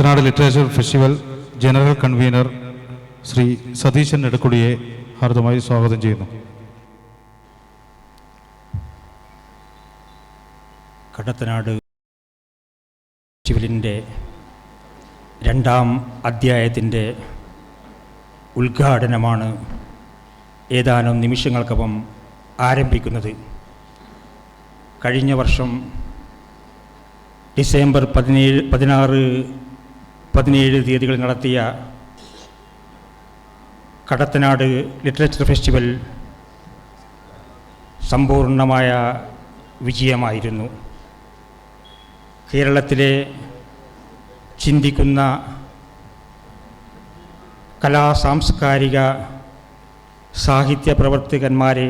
Kadathanad literature festival general convener Shri Satheesan നെടുക്കുടിയെ ഹാർദമായി സ്വാഗതം ചെയ്യുന്നു. കടത്തനാട് ഫെസ്റ്റിവലിൻ്റെ 2ാം അധ്യായത്തിൻ്റെ ഉദ്ഘാടനമാണ് ഏതാനും നിമിഷങ്ങൾക്കകം ആരംഭിക്കുന്നത്. കഴിഞ്ഞ വർഷം ഡിസംബർ 16-17 തീയതികളിൽ നടത്തിയ കടത്തനാട് ലിറ്ററേച്ചർ ഫെസ്റ്റിവൽ സമ്പൂർണമായ വിജയമായിരുന്നു. കേരളത്തിലെ ചിന്തിക്കുന്ന കലാസാംസ്കാരിക സാഹിത്യ പ്രവർത്തകന്മാരെ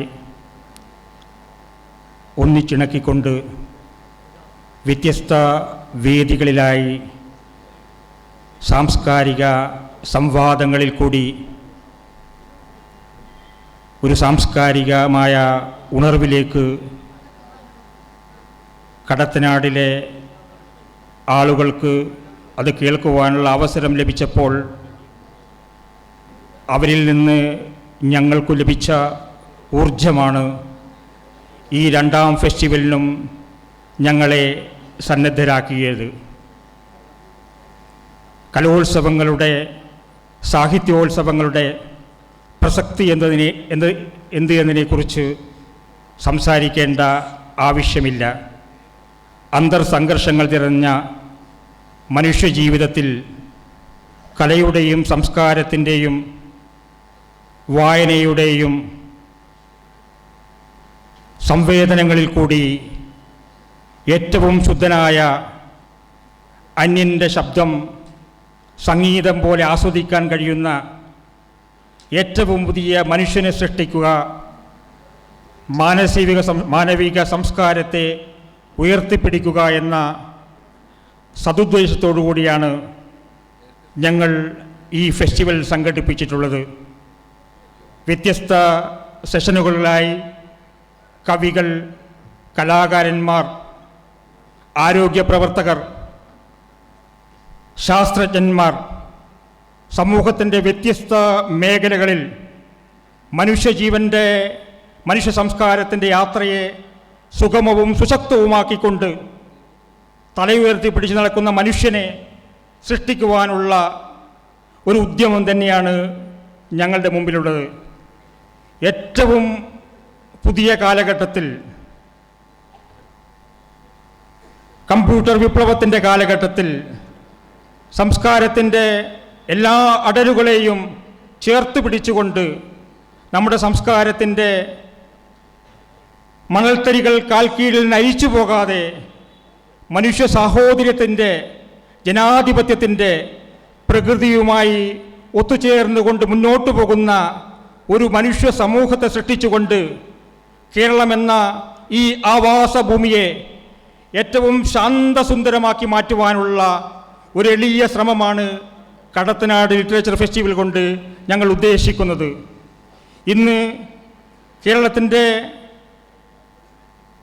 ഒന്നിച്ചിണക്കിക്കൊണ്ട് വ്യത്യസ്ത വേദികളിലായി സാംസ്കാരിക സംവാദങ്ങളിൽ കൂടി ഒരു സാംസ്കാരികമായ ഉണർവിലേക്ക് കടത്തനാടിലെ ആളുകൾക്ക് അത് കേൾക്കുവാനുള്ള അവസരം ലഭിച്ചപ്പോൾ അവരിൽ നിന്ന് ഞങ്ങൾക്ക് ലഭിച്ച ഊർജമാണ് ഈ 2ാം ഫെസ്റ്റിവലിനും ഞങ്ങളെ സന്നദ്ധരാക്കിയത്. കലോത്സവങ്ങളുടെ സാഹിത്യോത്സവങ്ങളുടെ പ്രസക്തി എന്നതിനെക്കുറിച്ച് സംസാരിക്കേണ്ട ആവശ്യമില്ല. അന്തർസംഘർഷങ്ങൾ നിറഞ്ഞ മനുഷ്യജീവിതത്തിൽ കലയുടെയും സംസ്കാരത്തിൻ്റെയും വായനയുടെയും സംവേദനങ്ങളിൽ കൂടി ഏറ്റവും ശുദ്ധനായ അന്യൻ്റെ ശബ്ദം സംഗീതം പോലെ ആസ്വദിക്കാൻ കഴിയുന്ന ഏറ്റവും പുതിയ മനുഷ്യനെ സൃഷ്ടിക്കുക, മാനവിക സംസ്കാരത്തെ ഉയർത്തിപ്പിടിക്കുക എന്ന സതുദ്ദേശത്തോടു കൂടിയാണ് ഞങ്ങൾ ഈ ഫെസ്റ്റിവൽ സംഘടിപ്പിച്ചിട്ടുള്ളത്. വ്യത്യസ്ത സെഷനുകളിലായി കവികൾ, കലാകാരന്മാർ, ആരോഗ്യ പ്രവർത്തകർ, ശാസ്ത്രജ്ഞന്മാർ സമൂഹത്തിൻ്റെ വ്യത്യസ്ത മേഖലകളിൽ മനുഷ്യ സംസ്കാരത്തിൻ്റെ യാത്രയെ സുഗമവും സുശക്തവുമാക്കിക്കൊണ്ട് തലയുയർത്തി പിടിച്ചു നടക്കുന്ന മനുഷ്യനെ സൃഷ്ടിക്കുവാനുള്ള ഒരു ഉദ്യമം തന്നെയാണ് ഞങ്ങളുടെ മുമ്പിലുള്ളത്. ഏറ്റവും പുതിയ കാലഘട്ടത്തിൽ, കമ്പ്യൂട്ടർ വിപ്ലവത്തിൻ്റെ കാലഘട്ടത്തിൽ സംസ്കാരത്തിൻ്റെ എല്ലാ അടരുകളെയും ചേർത്ത് പിടിച്ചുകൊണ്ട് നമ്മുടെ സംസ്കാരത്തിൻ്റെ മണൽത്തരികൾ കാൽക്കീഴിൽ നയിച്ചു പോകാതെ മനുഷ്യ സാഹോദര്യത്തിൻ്റെ, ജനാധിപത്യത്തിൻ്റെ പ്രകൃതിയുമായി ഒത്തുചേർന്നുകൊണ്ട് മുന്നോട്ടു പോകുന്ന ഒരു മനുഷ്യ സമൂഹത്തെ സൃഷ്ടിച്ചുകൊണ്ട് കേരളമെന്ന ഈ ആവാസഭൂമിയെ ഏറ്റവും ശാന്തസുന്ദരമാക്കി മാറ്റുവാനുള്ള ഒരു എളിയ ശ്രമമാണ് കടത്തനാട് ലിറ്ററേച്ചർ ഫെസ്റ്റിവൽ കൊണ്ട് ഞങ്ങൾ ഉദ്ദേശിക്കുന്നത്. ഇന്ന് കേരളത്തിൻ്റെ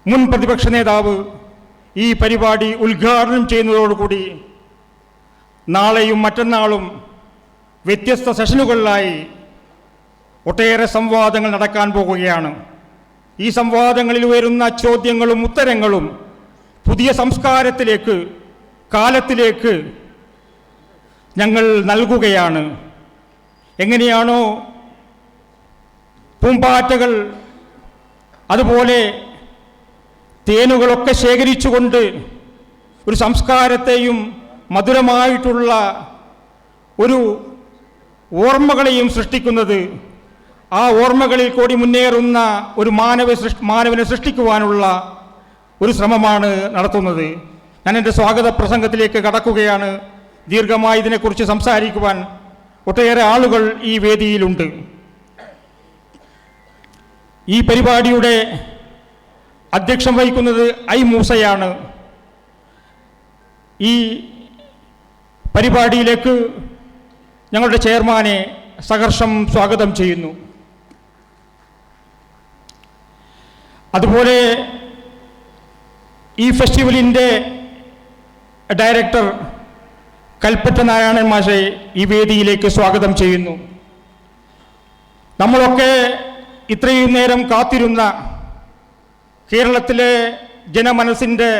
മുൻ പ്രതിപക്ഷ നേതാവ് ഈ പരിപാടി ഉദ്ഘാടനം ചെയ്യുന്നതോടുകൂടി നാളെയും മറ്റന്നാളും വ്യത്യസ്ത സെഷനുകളിലായി ഒട്ടേറെ സംവാദങ്ങൾ നടക്കാൻ പോകുകയാണ്. ഈ സംവാദങ്ങളിൽ ഉയരുന്ന ചോദ്യങ്ങളും ഉത്തരങ്ങളും പുതിയ സംസ്കാരത്തിലേക്ക്, കാലത്തിലേക്ക് ഞങ്ങൾ നൽകുകയാണ്. എങ്ങനെയാണോ പൂമ്പാറ്റകൾ അതുപോലെ തേനുകളൊക്കെ ശേഖരിച്ചുകൊണ്ട് ഒരു സംസ്കാരത്തെയും മധുരമായിട്ടുള്ള ഒരു ഓർമ്മകളെയും സൃഷ്ടിക്കുന്നത്, ആ ഓർമ്മകളിൽ കൂടി മുന്നേറുന്ന ഒരു മാനവനെ സൃഷ്ടിക്കുവാനുള്ള ഒരു ശ്രമമാണ് നടത്തുന്നത്. ഞാൻ എൻ്റെ സ്വാഗത പ്രസംഗത്തിലേക്ക് കടക്കുകയാണ്. ദീർഘമായി ഇതിനെക്കുറിച്ച് സംസാരിക്കുവാൻ ഒട്ടേറെ ആളുകൾ ഈ വേദിയിലുണ്ട്. ഈ പരിപാടിയുടെ അധ്യക്ഷം വഹിക്കുന്നത് ഐ മൂസയാണ്. ഈ പരിപാടിയിലേക്ക് ഞങ്ങളുടെ ചെയർമാനെ സഹർഷം സ്വാഗതം ചെയ്യുന്നു. അതുപോലെ ഈ ഫെസ്റ്റിവലിൻ്റെ ഡയറക്ടർ കൽപ്പറ്റ നാരായണൻ മാഷെ ഈ വേദിയിലേക്ക് സ്വാഗതം ചെയ്യുന്നു. നമ്മളൊക്കെ ഇത്രയും നേരം കാത്തിരുന്ന കേരളത്തിലെ ജനമനസ്സിൻ്റെ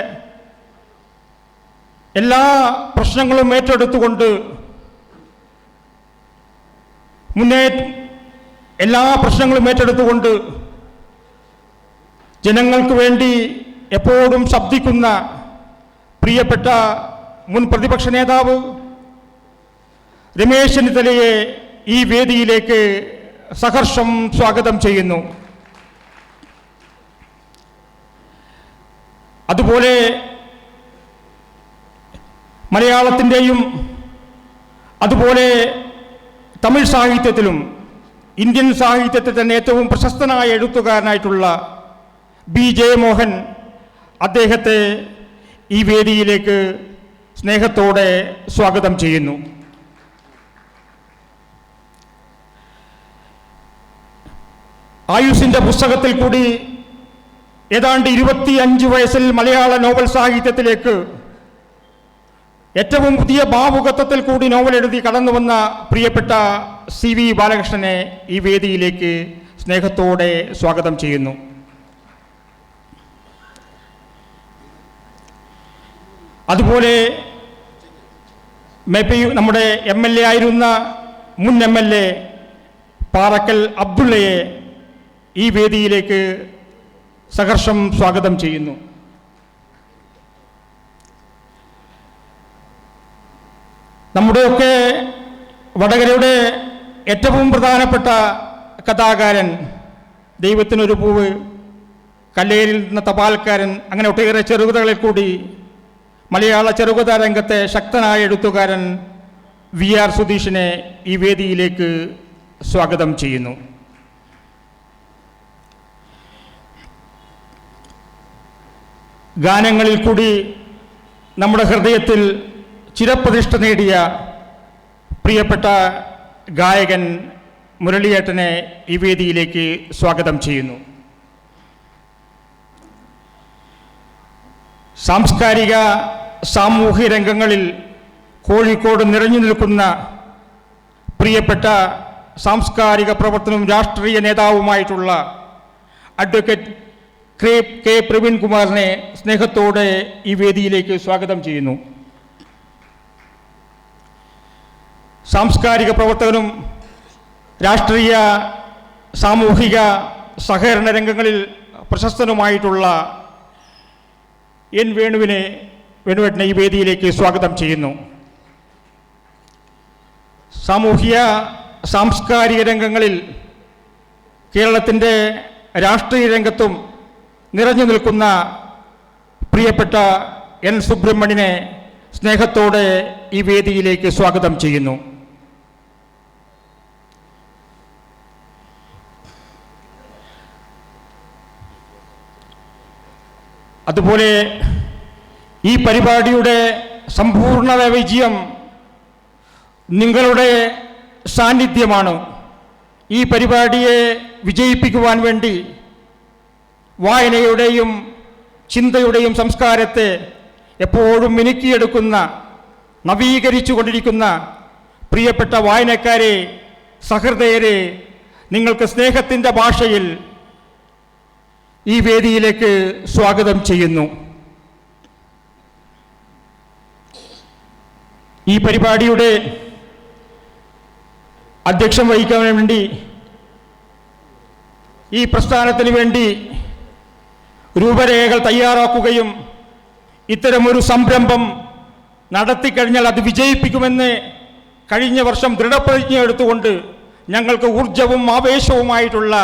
എല്ലാ പ്രശ്നങ്ങളും ഏറ്റെടുത്തുകൊണ്ട് ജനങ്ങൾക്ക് വേണ്ടി എപ്പോഴും ശബ്ദിക്കുന്ന പ്രിയപ്പെട്ട മുൻ പ്രതിപക്ഷ നേതാവ് രമേശ് ചെന്നിത്തലയെ ഈ വേദിയിലേക്ക് സഹർഷം സ്വാഗതം ചെയ്യുന്നു. അതുപോലെ മലയാളത്തിൻ്റെയും അതുപോലെ തമിഴ് സാഹിത്യത്തിലും ഇന്ത്യൻ സാഹിത്യത്തിൽ തന്നെ ഏറ്റവും പ്രശസ്തനായ എഴുത്തുകാരനായിട്ടുള്ള ബി ജയമോഹൻ, അദ്ദേഹത്തെ ഈ വേദിയിലേക്ക് സ്നേഹത്തോടെ സ്വാഗതം ചെയ്യുന്നു. ആയുസിൻ്റെ പുസ്തകത്തിൽ കൂടി ഏതാണ്ട് 25 വയസ്സിൽ മലയാള നോവൽ സാഹിത്യത്തിലേക്ക് ഏറ്റവും പുതിയ ഭാവുകത്വത്തിൽ കൂടി നോവൽ എഴുതി കടന്നു വന്ന പ്രിയപ്പെട്ട CV ബാലകൃഷ്ണനെ ഈ വേദിയിലേക്ക് സ്നേഹത്തോടെ സ്വാഗതം ചെയ്യുന്നു. അതുപോലെ നമ്മുടെ MLA ആയിരുന്ന മുൻ MLA പാറക്കൽ അബ്ദുള്ളയെ ഈ വേദിയിലേക്ക് സഹർഷം സ്വാഗതം ചെയ്യുന്നു. നമ്മുടെയൊക്കെ വടകരയുടെ ഏറ്റവും പ്രധാനപ്പെട്ട കഥാകാരൻ, ദൈവത്തിനൊരു പൂവ്, കല്ലേരിൽ നിന്ന് തപാൽക്കാരൻ, അങ്ങനെ ഒട്ടേറെ ചെറുകഥകളിൽ കൂടി മലയാള ചെറുകഥ രംഗത്തെ ശക്തനായ എഴുത്തുകാരൻ VR സുധീഷിനെ ഈ വേദിയിലേക്ക് സ്വാഗതം ചെയ്യുന്നു. ഗാനങ്ങളിൽ കൂടി നമ്മുടെ ഹൃദയത്തിൽ ചിരപ്രതിഷ്ഠ നേടിയ പ്രിയപ്പെട്ട ഗായകൻ മുരളിയേട്ടനെ ഈ വേദിയിലേക്ക് സ്വാഗതം ചെയ്യുന്നു. സാംസ്കാരിക സാമൂഹ്യ രംഗങ്ങളിൽ കോഴിക്കോട് നിറഞ്ഞു നിൽക്കുന്ന പ്രിയപ്പെട്ട സാംസ്കാരിക പ്രവർത്തനവും രാഷ്ട്രീയ നേതാവുമായിട്ടുള്ള അഡ്വക്കേറ്റ് കെ പ്രവീൺ കുമാറിനെ സ്നേഹത്തോടെ ഈ വേദിയിലേക്ക് സ്വാഗതം ചെയ്യുന്നു. സാംസ്കാരിക പ്രവർത്തകനും രാഷ്ട്രീയ സാമൂഹിക സഹകരണ രംഗങ്ങളിൽ പ്രശസ്തനുമായിട്ടുള്ള വേണുവേട്ടനെ ഈ വേദിയിലേക്ക് സ്വാഗതം ചെയ്യുന്നു. സാമൂഹിക സാംസ്കാരിക രംഗങ്ങളിൽ കേരളത്തിൻ്റെ രാഷ്ട്രീയ രംഗത്തും നിറഞ്ഞു നിൽക്കുന്ന പ്രിയപ്പെട്ട N സുബ്രഹ്മണ്യനെ സ്നേഹത്തോടെ ഈ വേദിയിലേക്ക് സ്വാഗതം ചെയ്യുന്നു. അതുപോലെ ഈ പരിപാടിയുടെ സമ്പൂർണ്ണ വിജയം നിങ്ങളുടെ സാന്നിധ്യമാണ്. ഈ പരിപാടിയെ വിജയിപ്പിക്കുവാൻ വേണ്ടി വായനയുടെയും ചിന്തയുടെയും സംസ്കാരത്തെ എപ്പോഴും മിനുക്കിയെടുക്കുന്ന, നവീകരിച്ചു കൊണ്ടിരിക്കുന്ന പ്രിയപ്പെട്ട വായനക്കാരെ, സഹൃദയരെ, നിങ്ങൾക്ക് സ്നേഹത്തിൻ്റെ ഭാഷയിൽ ഈ വേദിയിലേക്ക് സ്വാഗതം ചെയ്യുന്നു. ഈ പരിപാടിയുടെ അധ്യക്ഷം വഹിക്കാൻ വേണ്ടി, ഈ പ്രസ്ഥാനത്തിന് വേണ്ടി രൂപരേഖകൾ തയ്യാറാക്കുകയും ഇത്തരമൊരു സംരംഭം നടത്തിക്കഴിഞ്ഞാൽ അത് വിജയിപ്പിക്കുമെന്ന് കഴിഞ്ഞ വർഷം ദൃഢപ്രതിജ്ഞ എടുത്തുകൊണ്ട് ഞങ്ങൾക്ക് ഊർജവും ആവേശവുമായിട്ടുള്ള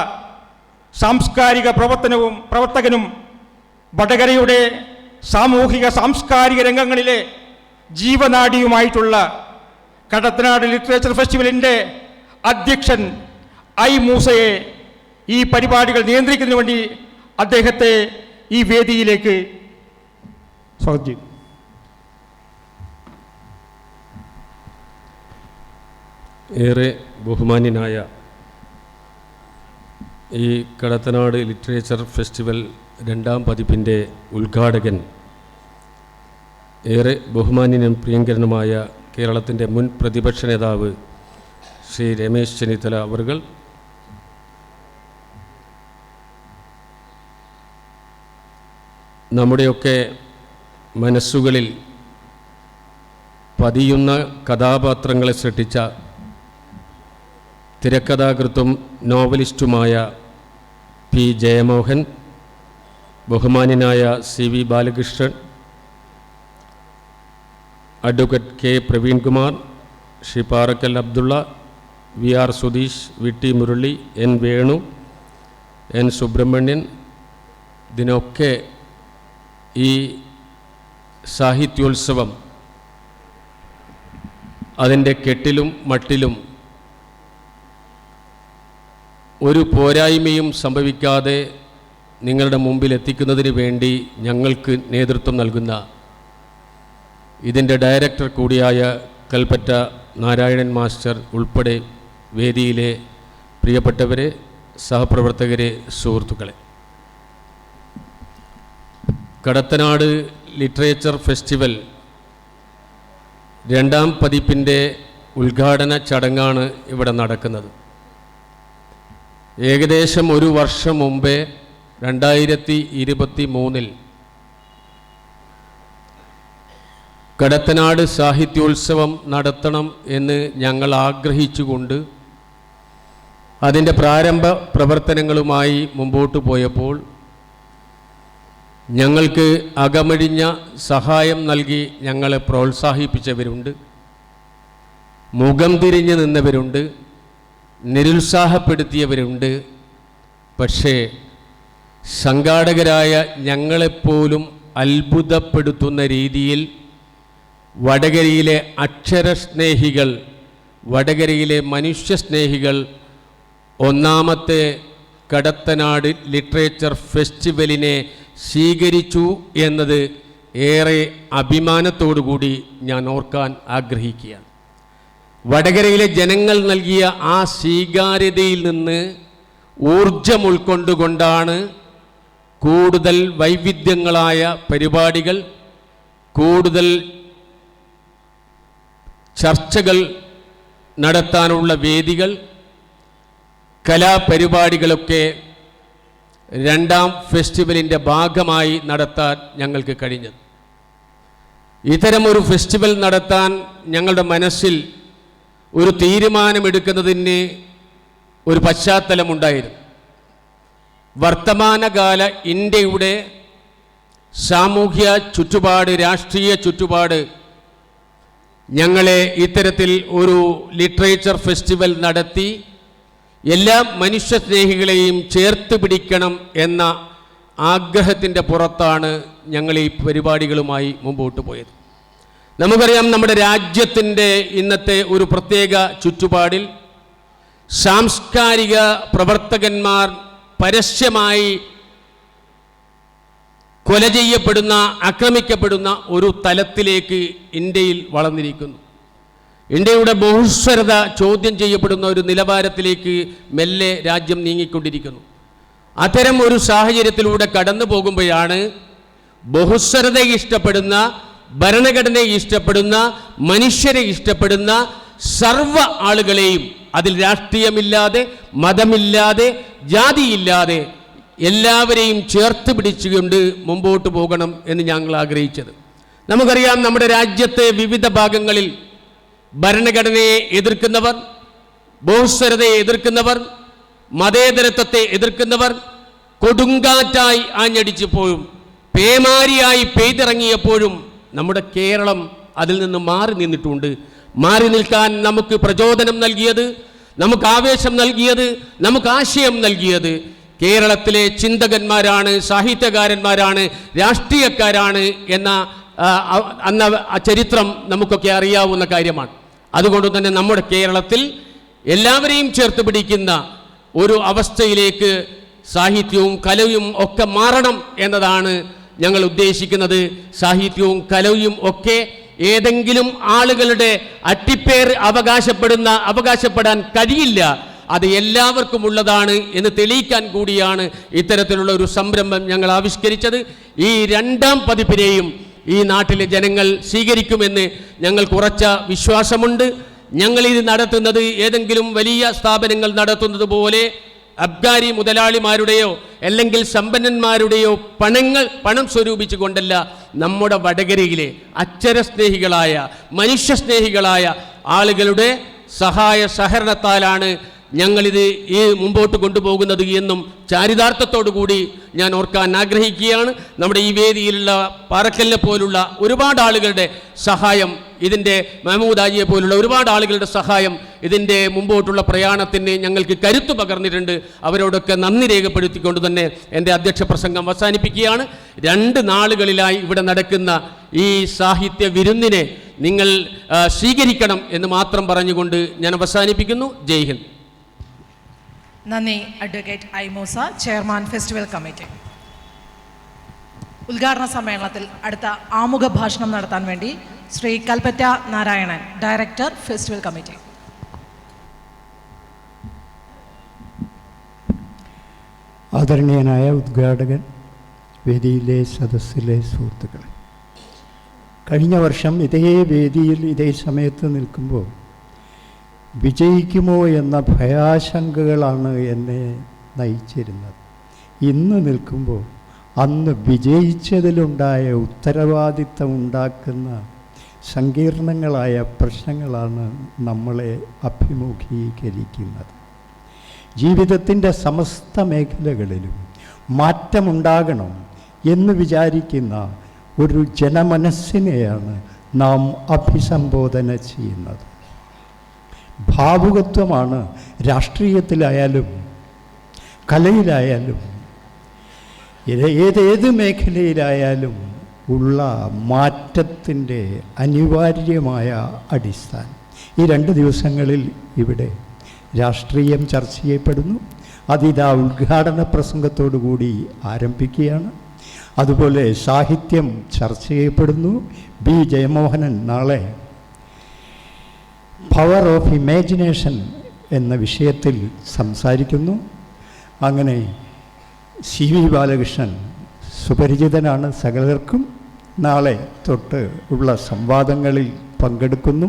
സാംസ്കാരിക പ്രവർത്തകനും വടകരയുടെ സാമൂഹിക സാംസ്കാരിക രംഗങ്ങളിലെ ജീവനാഡിയുമായിട്ടുള്ള കടത്തനാട് ലിറ്ററേച്ചർ ഫെസ്റ്റിവലിൻ്റെ അധ്യക്ഷൻ ഐ മൂസയെ ഈ പരിപാടികൾ നിയന്ത്രിക്കുന്നതിന് വേണ്ടി അദ്ദേഹത്തെ ഈ വേദിയിലേക്ക് സ്വാഗതം ചെയ്യും. ഏറെ ബഹുമാന്യനായ ഈ കടത്തനാട് ലിറ്ററേച്ചർ ഫെസ്റ്റിവൽ 2ാം പതിപ്പിൻ്റെ ഉദ്ഘാടകൻ, ഏറെ ബഹുമാന്യനും പ്രിയങ്കരനുമായ കേരളത്തിൻ്റെ മുൻ പ്രതിപക്ഷ നേതാവ് ശ്രീ രമേശ് ചെന്നിത്തല അവർകൾ, നമ്മുടെയൊക്കെ മനസ്സുകളിൽ പതിയുന്ന കഥാപാത്രങ്ങളെ സൃഷ്ടിച്ച തിരക്കഥാകൃത്തും നോവലിസ്റ്റുമായ പി ജയമോഹൻ, ബഹുമാന്യനായ CV Balakrishnan, advocate K Praveenkumar, Shri Parakkal Abdulla, VR Sudheesh, VT Murali, N Venu, N Subramanian, ഇതിനൊക്കെ ഈ സാഹിത്യോത്സവം അതിൻ്റെ കെട്ടിലും മട്ടിലും ഒരു പോരായ്മയും സംഭവിക്കാതെ നിങ്ങളുടെ മുമ്പിൽ എത്തിക്കുന്നതിന് വേണ്ടി ഞങ്ങൾക്ക് നേതൃത്വം നൽകുന്ന ഇതിൻ്റെ ഡയറക്ടർ കൂടിയായ കൽപ്പറ്റ നാരായണൻ മാസ്റ്റർ ഉൾപ്പെടെ വേദിയിലെ പ്രിയപ്പെട്ടവരെ, സഹപ്രവർത്തകരെ, സുഹൃത്തുക്കളെ, കടത്തനാട് ലിറ്ററേച്ചർ ഫെസ്റ്റിവൽ 2ാം പതിപ്പിൻ്റെ ഉദ്ഘാടന ചടങ്ങാണ് ഇവിടെ നടക്കുന്നത്. ഏകദേശം ഒരു വർഷം മുമ്പേ 2023 കടത്തനാട് സാഹിത്യോത്സവം നടത്തണം എന്ന് ഞങ്ങൾ ആഗ്രഹിച്ചുകൊണ്ട് അതിൻ്റെ പ്രാരംഭ പ്രവർത്തനങ്ങളുമായി മുമ്പോട്ട് പോയപ്പോൾ ഞങ്ങൾക്ക് അകമഴിഞ്ഞ സഹായം നൽകി ഞങ്ങളെ പ്രോത്സാഹിപ്പിച്ചവരുണ്ട്, മുഖം തിരിഞ്ഞു നിന്നവരുണ്ട്, നിരുത്സാഹപ്പെടുത്തിയവരുണ്ട്. പക്ഷേ സംഘാടകരായ ഞങ്ങളെപ്പോലും അത്ഭുതപ്പെടുത്തുന്ന രീതിയിൽ വടകരയിലെ അക്ഷരസ്നേഹികൾ, വടകരയിലെ മനുഷ്യസ്നേഹികൾ 1ാമത്തെ കടത്തനാട് ലിറ്ററേച്ചർ ഫെസ്റ്റിവലിനെ സ്വീകരിച്ചു എന്നത് ഏറെ അഭിമാനത്തോടുകൂടി ഞാൻ ഓർക്കാൻ ആഗ്രഹിക്കുകയാണ്. വടകരയിലെ ജനങ്ങൾ നൽകിയ ആ സ്വീകാര്യതയിൽ നിന്ന് ഊർജം ഉൾക്കൊണ്ടുകൊണ്ടാണ് കൂടുതൽ വൈവിധ്യങ്ങളായ പരിപാടികൾ, കൂടുതൽ ചർച്ചകൾ നടത്താനുള്ള വേദികൾ, കലാപരിപാടികളൊക്കെ 2ാം ഫെസ്റ്റിവലിൻ്റെ ഭാഗമായി നടത്താൻ ഞങ്ങൾക്ക് കഴിഞ്ഞത്. ഇത്തരമൊരു ഫെസ്റ്റിവൽ നടത്താൻ ഞങ്ങളുടെ മനസ്സിൽ ഒരു തീരുമാനമെടുക്കുന്നതിന് ഒരു പശ്ചാത്തലമുണ്ടായിരുന്നു. വർത്തമാനകാല ഇന്ത്യയുടെ സാമൂഹ്യ ചുറ്റുപാട്, രാഷ്ട്രീയ ചുറ്റുപാട് ഞങ്ങളെ ഇത്തരത്തിൽ ഒരു ലിറ്ററേച്ചർ ഫെസ്റ്റിവൽ നടത്തി എല്ലാ മനുഷ്യസ്നേഹികളെയും ചേർത്ത് പിടിക്കണം എന്ന ആഗ്രഹത്തിൻ്റെ പുറത്താണ് ഞങ്ങൾ ഈ പരിപാടികളുമായി മുമ്പോട്ട് പോയത്. നമുക്കറിയാം, നമ്മുടെ രാജ്യത്തിൻ്റെ ഇന്നത്തെ ഒരു പ്രത്യേക ചുറ്റുപാടിൽ സാംസ്കാരിക പ്രവർത്തകന്മാർ പരസ്യമായി കൊല ചെയ്യപ്പെടുന്ന, ആക്രമിക്കപ്പെടുന്ന ഒരു തലത്തിലേക്ക് ഇന്ത്യയിൽ വളർന്നിരിക്കുന്നു. ഇന്ത്യയുടെ ബഹുസ്വരത ചോദ്യം ചെയ്യപ്പെടുന്ന ഒരു നിലവാരത്തിലേക്ക് മെല്ലെ രാജ്യം നീങ്ങിക്കൊണ്ടിരിക്കുന്നു. അത്തരം ഒരു സാഹചര്യത്തിലൂടെ കടന്നു പോകുമ്പോഴാണ് ബഹുസ്വരതയെ ഇഷ്ടപ്പെടുന്ന, ഭരണഘടനയെ ഇഷ്ടപ്പെടുന്ന, മനുഷ്യരെ ഇഷ്ടപ്പെടുന്ന സർവ്വ ആളുകളെയും, അതിൽ രാഷ്ട്രീയമില്ലാതെ, മതമില്ലാതെ, ജാതിയില്ലാതെ എല്ലാവരെയും ചേർത്ത് പിടിച്ചുകൊണ്ട് മുമ്പോട്ട് പോകണം എന്ന് ഞങ്ങൾ ആഗ്രഹിച്ചത്. നമുക്കറിയാം, നമ്മുടെ രാജ്യത്തെ വിവിധ ഭാഗങ്ങളിൽ ഭരണഘടനയെ എതിർക്കുന്നവർ, ബഹുസ്വരതയെ എതിർക്കുന്നവർ, മതേതരത്വത്തെ എതിർക്കുന്നവർ കൊടുങ്കാറ്റായി ആഞ്ഞടിച്ചപ്പോഴും പേമാരിയായി പെയ്തിറങ്ങിയപ്പോഴും നമ്മുടെ കേരളം അതിൽ നിന്ന് മാറി നിന്നിട്ടുണ്ട്. മാറി നിൽക്കാൻ നമുക്ക് പ്രചോദനം നൽകിയത്, നമുക്ക് ആവേശം നൽകിയത്, നമുക്ക് ആശയം നൽകിയത് കേരളത്തിലെ ചിന്തകന്മാരാണ്, സാഹിത്യകാരന്മാരാണ്, രാഷ്ട്രീയക്കാരാണ് എന്ന അന്ന ചരിത്രം നമുക്കൊക്കെ അറിയാവുന്ന കാര്യമാണ്. അതുകൊണ്ട് തന്നെ നമ്മുടെ കേരളത്തിൽ എല്ലാവരെയും ചേർത്ത് പിടിക്കുന്ന ഒരു അവസ്ഥയിലേക്ക് സാഹിത്യവും കലയും ഒക്കെ മാറണം എന്നതാണ് ഞങ്ങൾ ഉദ്ദേശിക്കുന്നത്. സാഹിത്യവും കലയും ഒക്കെ ഏതെങ്കിലും ആളുകളുടെ അട്ടിപ്പേർ അവകാശപ്പെടാൻ കഴിയില്ല, അത് എല്ലാവർക്കും ഉള്ളതാണ് എന്ന് തെളിയിക്കാൻ കൂടിയാണ് ഇത്തരത്തിലുള്ള ഒരു സംരംഭം ഞങ്ങൾ ആവിഷ്കരിച്ചത്. ഈ 2ാം പതിപ്പിനെയും ഈ നാട്ടിലെ ജനങ്ങൾ സ്വീകരിക്കുമെന്ന് ഞങ്ങൾക്ക് ഉറച്ച വിശ്വാസമുണ്ട്. ഞങ്ങളിത് നടത്തുന്നത് ഏതെങ്കിലും വലിയ സ്ഥാപനങ്ങൾ നടത്തുന്നത് പോലെ അബ്ഗാരി മുതലാളിമാരുടെയോ അല്ലെങ്കിൽ സമ്പന്നന്മാരുടെയോ പണം സ്വരൂപിച്ചുകൊണ്ടല്ല. നമ്മുടെ വടകരയിലെ അക്ഷരസ്നേഹികളായ മനുഷ്യസ്നേഹികളായ ആളുകളുടെ സഹായ സഹകരണത്താലാണ് ഞങ്ങളിത് ഈ മുമ്പോട്ട് കൊണ്ടുപോകുന്നത് എന്നും ചാരിതാർത്ഥത്തോടു കൂടി ഞാൻ ഓർക്കാൻ ആഗ്രഹിക്കുകയാണ്. നമ്മുടെ ഈ വേദിയിലുള്ള പാറക്കലിനെ പോലുള്ള ഒരുപാട് ആളുകളുടെ സഹായം, ഇതിൻ്റെ മഹമൂദ് ആജിയെ പോലുള്ള ഒരുപാട് ആളുകളുടെ സഹായം ഇതിൻ്റെ മുമ്പോട്ടുള്ള പ്രയാണത്തിന് ഞങ്ങൾക്ക് കരുത്തു പകർന്നിട്ടുണ്ട്. അവരോടൊക്കെ നന്ദി രേഖപ്പെടുത്തിക്കൊണ്ട് തന്നെ എൻ്റെ അധ്യക്ഷ പ്രസംഗം അവസാനിപ്പിക്കുകയാണ്. 2 നാളുകളിലായി ഇവിടെ നടക്കുന്ന ഈ സാഹിത്യ വിരുന്നിനെ നിങ്ങൾ സ്വീകരിക്കണം എന്ന് മാത്രം പറഞ്ഞുകൊണ്ട് ഞാൻ അവസാനിപ്പിക്കുന്നു. ജയ് ഹിന്ദ്. നന്ദി advocate I Moosa, chairman festival committee. ഉദ്ഘാടന സമ്മേളനത്തിൽ അടുത്ത ആമുഖ ഭാഷണം നടത്താൻ വേണ്ടി Shri Kalpetta Narayanan, director festival committee. ആദരണീയനായ ഉദ്ഘാടകൻ, വേദിയിലെ സദസ്സിലെ സുഹൃത്തുക്കൾ, കഴിഞ്ഞ വർഷം ഇതേ വേദിയിൽ ഇതേ സമയത്ത് നിൽക്കുമ്പോൾ വിജയിക്കുമോ എന്ന ഭയാശങ്കകളാണ് എന്നെ നയിച്ചിരുന്നത്. ഇന്ന് നിൽക്കുമ്പോൾ അന്ന് വിജയിച്ചതിലുണ്ടായ ഉത്തരവാദിത്തം ഉണ്ടാക്കുന്ന സങ്കീർണങ്ങളായ പ്രശ്നങ്ങളാണ് നമ്മളെ അഭിമുഖീകരിക്കുന്നത്. ജീവിതത്തിൻ്റെ സമസ്ത മേഖലകളിലും മാറ്റമുണ്ടാകണം എന്ന് വിചാരിക്കുന്ന ഒരു ജനമനസ്സിനെയാണ് നാം അഭിസംബോധന ചെയ്യുന്നത്. ഭാവുകത്വമാണ് രാഷ്ട്രീയത്തിലായാലും കലയിലായാലും ഏതേത് മേഖലയിലായാലും ഉള്ള മാറ്റത്തിൻ്റെ അനിവാര്യമായ അടിസ്ഥാനം. ഈ 2 ദിവസങ്ങളിൽ ഇവിടെ രാഷ്ട്രീയം ചർച്ച ചെയ്യപ്പെടുന്നു. അതിതാ ഉദ്ഘാടന പ്രസംഗത്തോടു കൂടി ആരംഭിക്കുകയാണ്. അതുപോലെ സാഹിത്യം ചർച്ച ചെയ്യപ്പെടുന്നു. ബി ജയമോഹനൻ നാളെ പവർ ഓഫ് ഇമാജിനേഷൻ എന്ന വിഷയത്തിൽ സംസാരിക്കുന്നു. അങ്ങനെ CV ബാലകൃഷ്ണൻ സുപരിചിതനാണ് സകലർക്കും. നാളെ തൊട്ട് ഉള്ള സംവാദങ്ങളിൽ പങ്കെടുക്കുന്നു.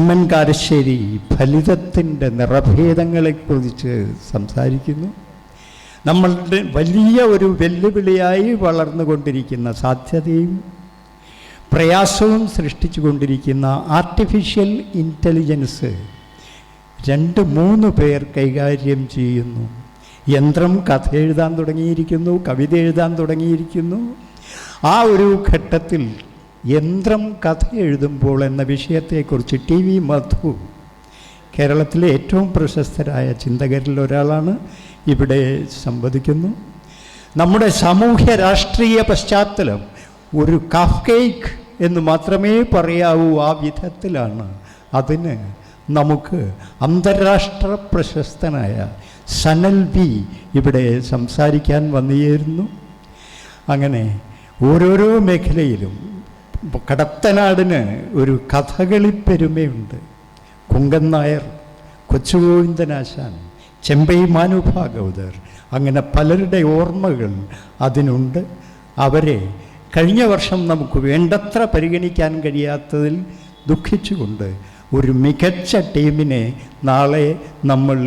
MN കാരശ്ശേരി ഫലിതത്തിൻ്റെ നിറഭേദങ്ങളെക്കുറിച്ച് സംസാരിക്കുന്നു. നമ്മളുടെ വലിയ ഒരു വെല്ലുവിളിയായി വളർന്നുകൊണ്ടിരിക്കുന്ന സാധ്യതയും പ്രയാസവും സൃഷ്ടിച്ചു കൊണ്ടിരിക്കുന്ന ആർട്ടിഫിഷ്യൽ ഇൻ്റലിജൻസ് 2-3 പേർ കൈകാര്യം ചെയ്യുന്നു. യന്ത്രം കഥ എഴുതാൻ തുടങ്ങിയിരിക്കുന്നു, കവിത എഴുതാൻ തുടങ്ങിയിരിക്കുന്നു. ആ ഒരു ഘട്ടത്തിൽ യന്ത്രം കഥ എഴുതുമ്പോൾ എന്ന വിഷയത്തെക്കുറിച്ച് TV മധു, കേരളത്തിലെ ഏറ്റവും പ്രശസ്തരായ ചിന്തകരിൽ ഒരാളാണ്, ഇവിടെ സംവദിക്കുന്നു. നമ്മുടെ സാമൂഹ്യ രാഷ്ട്രീയ പശ്ചാത്തലം ഒരു കാഫ്കൈക്ക് എന്ന് മാത്രമേ പറയാവൂ. ആ വിധത്തിലാണ്. അതിന് നമുക്ക് അന്താരാഷ്ട്ര പ്രശസ്തനായ സനൽ ബി ഇവിടെ സംസാരിക്കാൻ വന്നുചേരുന്നു. അങ്ങനെ ഓരോരോ മേഖലയിലും കടത്തനാടിന് ഒരു കഥകളിപ്പെരുമയുണ്ട്. കുങ്കൻ നായർ, കൊച്ചുഗോവിന്ദനാശാൻ, ചെമ്പൈ മാനുഭാഗവതർ, അങ്ങനെ പലരുടെ ഓർമ്മകൾ അതിനുണ്ട്. അവരെ കഴിഞ്ഞ വർഷം നമുക്ക് വേണ്ടത്ര പരിഗണിക്കാൻ കഴിയാത്തതിൽ ദുഃഖിച്ചുകൊണ്ട് ഒരു മികച്ച ടീമിനെ നാളെ നമ്മൾ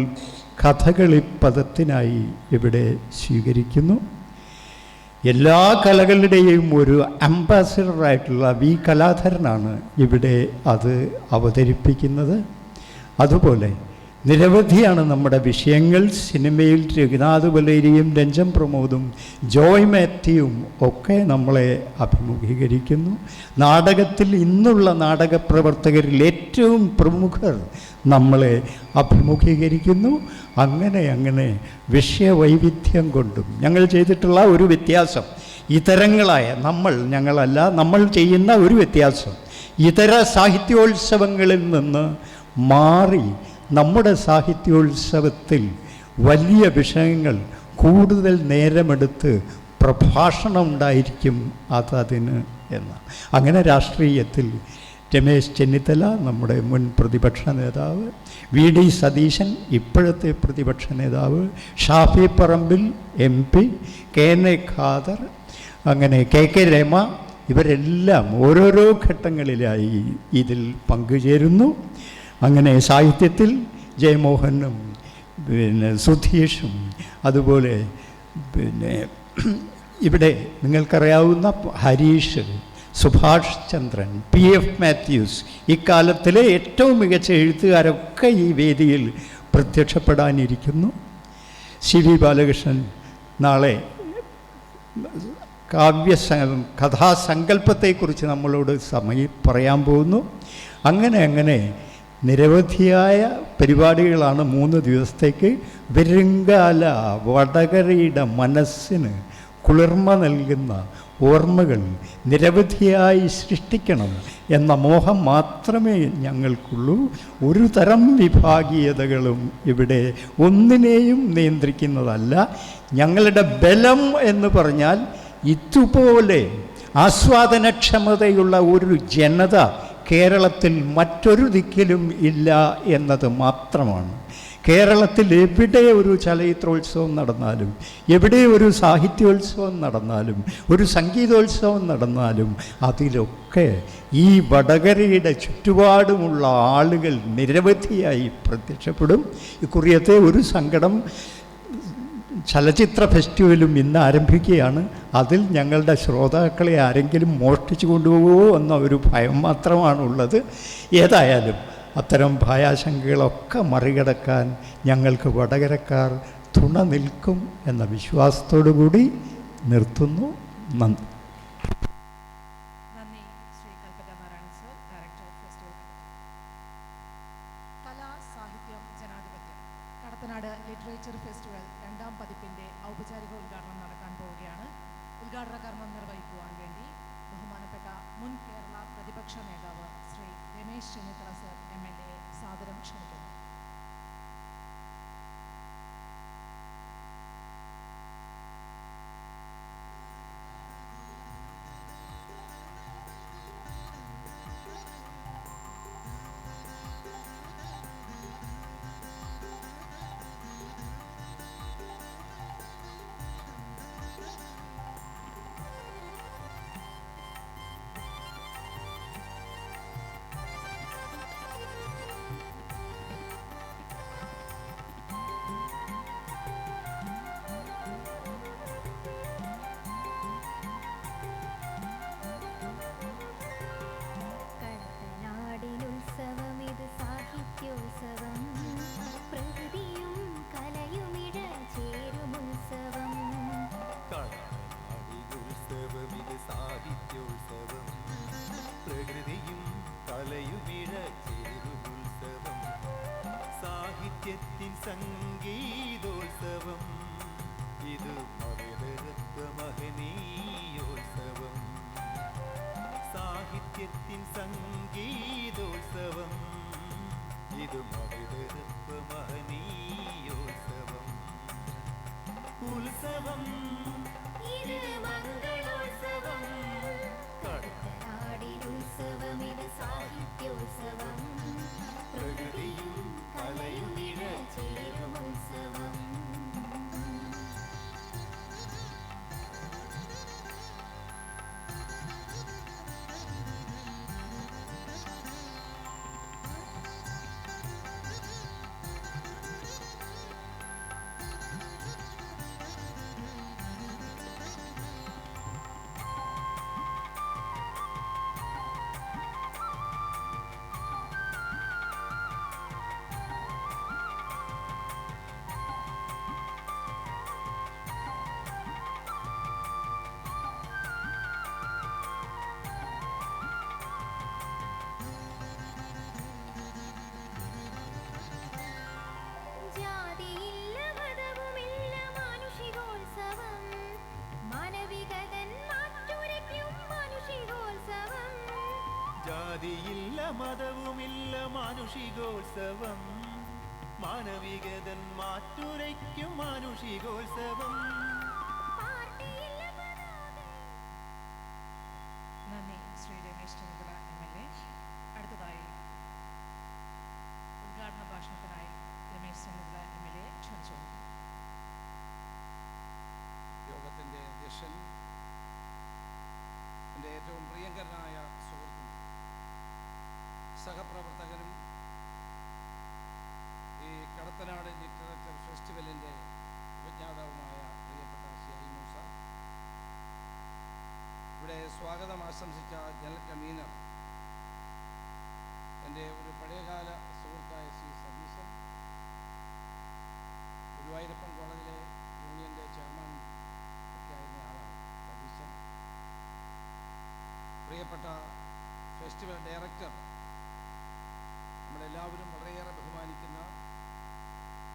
കഥകളി പദത്തിനായി ഇവിടെ സ്വീകരിക്കുന്നു. എല്ലാ കലകളുടെയും ഒരു അംബാസിഡറായിട്ടുള്ള വി കലാധരനാണ് ഇവിടെ അത് അവതരിപ്പിക്കുന്നത്. അതുപോലെ നിരവധിയാണ് നമ്മുടെ വിഷയങ്ങൾ. സിനിമയിൽ രഘുനാഥ് വലേരിയും രഞ്ജൻ പ്രമോദും ജോയ് മാത്യുവും ഒക്കെ നമ്മളെ അഭിമുഖീകരിക്കുന്നു. നാടകത്തിൽ ഇന്നുള്ള നാടകപ്രവർത്തകരിൽ ഏറ്റവും പ്രമുഖർ നമ്മളെ അഭിമുഖീകരിക്കുന്നു. അങ്ങനെ വിഷയവൈവിധ്യം കൊണ്ടും ഞങ്ങൾ ചെയ്തിട്ടുള്ള ഒരു വ്യത്യാസം, ഇതരങ്ങളായ നമ്മൾ ചെയ്യുന്ന ഒരു വ്യത്യാസം ഇതര സാഹിത്യോത്സവങ്ങളിൽ നിന്ന് മാറി നമ്മുടെ സാഹിത്യോത്സവത്തിൽ വലിയ വിഷയങ്ങൾ കൂടുതൽ നേരമെടുത്ത് പ്രഭാഷണം ഉണ്ടായിരിക്കും അതിന് എന്നാണ്. അങ്ങനെ രാഷ്ട്രീയത്തിൽ രമേശ് ചെന്നിത്തല, നമ്മുടെ മുൻ പ്രതിപക്ഷ നേതാവ്, VD സതീശൻ ഇപ്പോഴത്തെ പ്രതിപക്ഷ നേതാവ്, ഷാഫി പറമ്പിൽ MP, KN ഖാദർ, അങ്ങനെ KK രമ ഇവരെല്ലാം ഓരോരോ ഘട്ടങ്ങളിലായി ഇതിൽ പങ്കുചേരുന്നു. അങ്ങനെ സാഹിത്യത്തിൽ ജയമോഹനും സുധീഷും അതുപോലെ ഇവിടെ നിങ്ങൾക്കറിയാവുന്ന ഹരീഷ്, സുഭാഷ് ചന്ദ്രൻ, PF മാത്യൂസ്, ഇക്കാലത്തിലെ ഏറ്റവും മികച്ച എഴുത്തുകാരൊക്കെ ഈ വേദിയിൽ പ്രത്യക്ഷപ്പെടാനിരിക്കുന്നു. CV ബാലകൃഷ്ണൻ നാളെ കഥാസങ്കല്പത്തെക്കുറിച്ച് നമ്മളോട് പറയാൻ പോകുന്നു. അങ്ങനെ നിരവധിയായ പരിപാടികളാണ് 3 ദിവസത്തേക്ക്. വെരുങ്കാല വടകരയുടെ മനസ്സിന് കുളിർമ നൽകുന്ന ഓർമ്മകൾ നിരവധിയായി സൃഷ്ടിക്കണം എന്ന മോഹം മാത്രമേ ഞങ്ങൾക്കുള്ളൂ. ഒരു തരം വിഭാഗീയതകളും ഇവിടെ ഒന്നിനെയും നിയന്ത്രിക്കുന്നതല്ല. ഞങ്ങളുടെ ബലം എന്ന് പറഞ്ഞാൽ ഇതുപോലെ ആസ്വാദനക്ഷമതയുള്ള ഒരു ജനത കേരളത്തിൽ മറ്റൊരു ദിക്കിലും ഇല്ല എന്നത് മാത്രമാണ്. കേരളത്തിൽ എവിടെ ഒരു ചലച്ചിത്രോത്സവം നടന്നാലും, എവിടെ ഒരു സാഹിത്യോത്സവം നടന്നാലും, ഒരു സംഗീതോത്സവം നടന്നാലും അതിലൊക്കെ ഈ വടകരയുടെ ചുറ്റുപാടുമുള്ള ആളുകൾ നിരവധിയായി പ്രത്യക്ഷപ്പെടും. ഇക്കുറിയത്തെ ഒരു സങ്കടം, ചലച്ചിത്ര ഫെസ്റ്റിവലും ഇന്ന് ആരംഭിക്കുകയാണ്. അതിൽ ഞങ്ങളുടെ ശ്രോതാക്കളെ ആരെങ്കിലും മോഷ്ടിച്ചു കൊണ്ടുപോകുമോ എന്ന ഒരു ഭയം മാത്രമാണുള്ളത്. ഏതായാലും അത്തരം ഭയാശങ്കകളൊക്കെ മറികടക്കാൻ ഞങ്ങൾക്ക് വടകരക്കാർ തുണ നിൽക്കും എന്ന വിശ്വാസത്തോടു കൂടി നിർത്തുന്നു. നന്ദി. നന്ദി Shri Kalpetta Narayanan sir, director festival. കലാ സാഹിത്യം ജനാധിപത്യം കടത്തനാട് ലിറ്ററേച്ചർ ഫെസ്റ്റിവൽ 2ാം പതിപ്പിന്റെ ഔപചാരിക ഉദ്ഘാടനം നടക്കാൻ പോവുകയാണ്. ഉദ്ഘാടന കർമ്മം നിർവഹിക്കുവാൻ വേണ്ടി ബഹുമാനപ്പെട്ട മുൻ കേരള പ്രതിപക്ഷ നേതാവ് ശ്രീ രമേശ് ചെന്നിത്തല സർ MLA സാദരം ക്ഷണിക്കുന്നു. സാഹിത്യത്തിൻ സംഗീതോത്സവം ഇത് മഹനീയോത്സവം. സാഹിത്യത്തിൻ സംഗീതോത്സവം ഇത് മഹനീയോത്സവം. ഉത്സവം ഇത് മംഗളോത്സവം. കടത്തനാടിനുത്സവം ഇത് സാഹിത്യോത്സവം. പ്രകൃതിയും കലയും ഇഴചേരുമുത്സവം. ജാതിയില്ല മതവുമില്ല മാനുഷികോത്സവം. മാനവികതൻ മാറ്റുരയ്ക്കും മാനുഷികോത്സവം. നന്ദി ശ്രീ രമേശ് ചെന്നിത്തല MLA. അടുത്തതായി ഉദ്ഘാടന ഭാഷണത്തിനായി രമേശ് ചെന്നിത്തല MLA ക്ഷണിച്ചു. യോഗത്തിൻ്റെ അധ്യക്ഷൻ എൻ്റെ ഏറ്റവും പ്രിയങ്കരനായ സുഹൃത്തും സഹപ്രവർത്തകനും ഈ കടത്തനാട് ലിറ്ററേച്ചർ ഫെസ്റ്റിവലിൻ്റെ ഉപജ്ഞാതാവുമായ പ്രിയപ്പെട്ട ശ്രീ മൂസ, ഇവിടെ സ്വാഗതം ആശംസിച്ച ജനറൽ കൺവീനർ എൻ്റെ ഒരു പഴയകാല സുഹൃത്തായ ശ്രീ സതീശൻ, ഗുരുവായൂരപ്പൻ കോളേജിലെ യൂണിയൻ്റെ ചെയർമാൻ ഒക്കെ ആയിരുന്ന ആളാണ് സതീശൻ, പ്രിയപ്പെട്ട ഫെസ്റ്റിവൽ ഡയറക്ടർ, നമ്മളെല്ലാവരും വളരെയേറെ ബഹുമാനിക്കുന്ന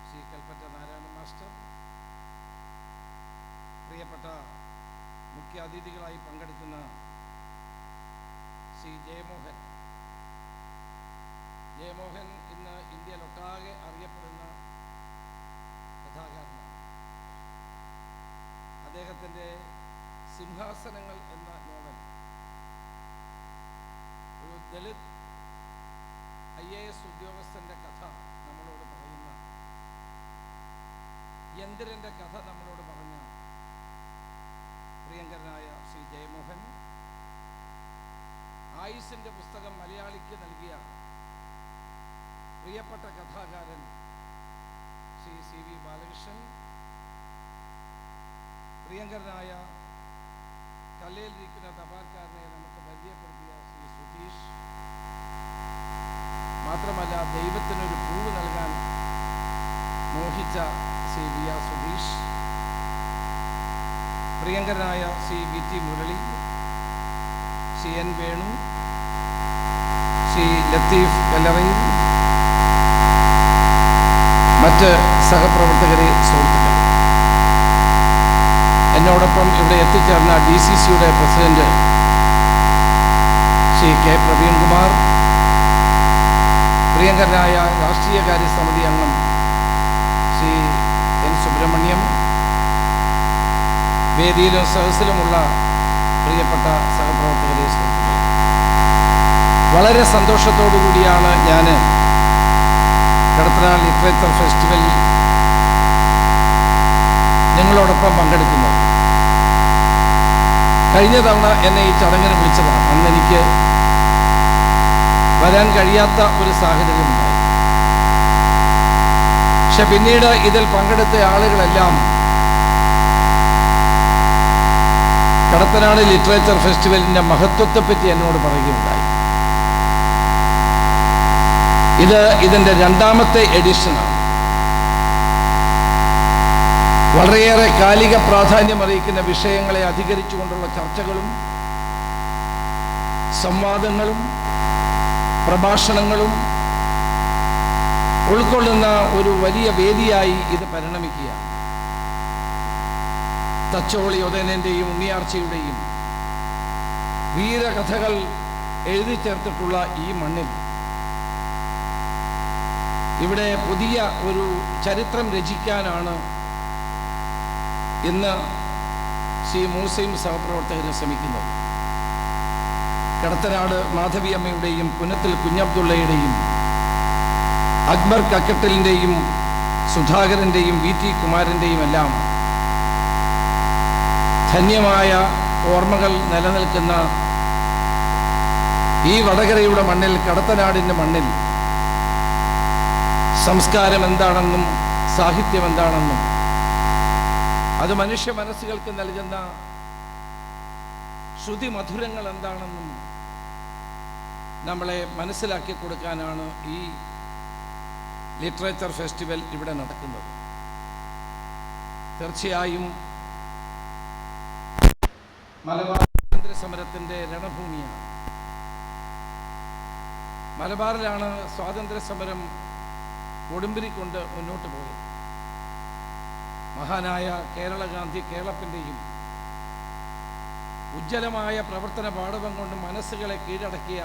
ശ്രീ കൽപ്പറ്റ നാരായണ മാസ്റ്റർ, പ്രിയപ്പെട്ട മുഖ്യ അതിഥികളായി പങ്കെടുക്കുന്ന ശ്രീ ജയമോഹൻ. ജയമോഹൻ ഇന്ന് ഇന്ത്യയിലൊട്ടാകെ അറിയപ്പെടുന്ന കഥാകാരനാണ്. അദ്ദേഹത്തിൻ്റെ സിംഹാസനങ്ങൾ എന്ന നോവൽ ഒരു ദളിത് IAS ഉദ്യോഗസ്ഥൻ്റെ കഥ നമ്മളോട് പറയുന്ന, യന്ത്രൻ്റെ കഥ നമ്മളോട് പറഞ്ഞ പ്രിയങ്കരനായ ശ്രീ ജയമോഹൻ, ആയുസിൻ്റെ പുസ്തകം മലയാളിക്ക് നൽകിയ പ്രിയപ്പെട്ട കഥാകാരൻ ശ്രീ CV ബാലകൃഷ്ണൻ, പ്രിയങ്കരനായ കല്ലയിലിരിക്കുന്ന തപാൽക്കാരനെ നമുക്ക് പരിചയപ്പെടുത്തിയ ശ്രീ സുധീഷ്, മാത്രമല്ല ദൈവത്തിനൊരു പൂവ് നൽകാൻ മോഹിച്ച ശ്രീ VR സുധീഷ്, പ്രിയങ്കരനായ ശ്രീ VT മുരളി, ശ്രീ N വേണു, ശ്രീ ലത്തീഫ് കല്ലറയിൽ, മറ്റ് സഹപ്രവർത്തകരെ, സുഹൃത്തുക്കൾ, എന്നോടൊപ്പം ഇവിടെ എത്തിച്ചേർന്ന DCCയുടെ പ്രസിഡന്റ് ശ്രീ K പ്രവീൺകുമാർ, പ്രിയങ്കരനായ രാഷ്ട്രീയകാര്യ സമിതി അംഗം ശ്രീ N സുബ്രഹ്മണ്യം, വേദിയിലും സദസ്സിലുമുള്ള പ്രിയപ്പെട്ട സഹപ്രവർത്തകരെ, സുഹൃത്തുക്കളെ, വളരെ സന്തോഷത്തോടു കൂടിയാണ് ഞാൻ കടത്തനാട് ലിറ്ററേച്ചർ ഫെസ്റ്റിവൽ നിങ്ങളോടൊപ്പം പങ്കെടുക്കുന്നത്. കഴിഞ്ഞ തവണ എന്നെ ഈ ചടങ്ങിന് വിളിച്ചതാണ്. അന്ന് എനിക്ക് വരാൻ കഴിയാത്ത ഒരു സാഹചര്യമുണ്ടായി. പക്ഷെ പിന്നീട് ഇതിൽ പങ്കെടുത്ത ആളുകളെല്ലാം കടത്തനാട് ലിറ്ററേച്ചർ ഫെസ്റ്റിവലിൻ്റെ മഹത്വത്തെപ്പറ്റി എന്നോട് പറയുകയുണ്ടായി. ഇതിൻ്റെ രണ്ടാമത്തെ എഡിഷനാണ്. വളരെയേറെ കാലിക പ്രാധാന്യം അറിയിക്കുന്ന വിഷയങ്ങളെ അധികരിച്ചുകൊണ്ടുള്ള ചർച്ചകളും സംവാദങ്ങളും പ്രഭാഷണങ്ങളും ഉൾക്കൊള്ളുന്ന ഒരു വലിയ വേദിയായി ഇത് പരിണമിക്കുകയാണ്. തച്ചോളി ഉദയനൻ്റെയും ഉണ്ണിയാർച്ചയുടെയും വീരകഥകൾ എഴുതി ചേർത്തിട്ടുള്ള ഈ മണ്ണിൽ ഇവിടെ പുതിയ ഒരു ചരിത്രം രചിക്കാനാണ് ഇന്ന് ശ്രീ മൂസയും സഹപ്രവർത്തകരും ശ്രമിക്കുന്നത്. കടത്തനാട് മാധവി അമ്മയുടെയും പുനത്തിൽ കുഞ്ഞബ്ദുള്ളയുടെയും അക്ബർ കക്കട്ടലിൻ്റെയും സുധാകരൻ്റെയും VT കുമാരൻ്റെയും എല്ലാം ധന്യമായ ഓർമ്മകൾ നിലനിൽക്കുന്ന ഈ വടകരയുടെ മണ്ണിൽ, കടത്തനാടിൻ്റെ മണ്ണിൽ സംസ്കാരം എന്താണെന്നും സാഹിത്യം എന്താണെന്നും അത് മനുഷ്യ മനസ്സുകൾക്ക് നൽകുന്ന ശ്രുതി മധുരങ്ങൾ എന്താണെന്നും നമ്മളെ മനസ്സിലാക്കി കൊടുക്കാനാണ് ഈ ലിറ്ററേച്ചർ ഫെസ്റ്റിവൽ ഇവിടെ നടക്കുന്നത്. തീർച്ചയായും മലബാർ സ്വാതന്ത്ര്യ സമരത്തിൻ്റെ രണഭൂമിയാണ്. മലബാറിലാണ് സ്വാതന്ത്ര്യ സമരം കൊടുമ്പിരിക്കൊണ്ട് മുന്നോട്ട് പോയത്. മഹാനായ കേരള ഗാന്ധി കേരളത്തിൻ്റെയും ഉജ്ജ്വലമായ പ്രവർത്തന പാടവം കൊണ്ട് മനസ്സുകളെ കീഴടക്കിയ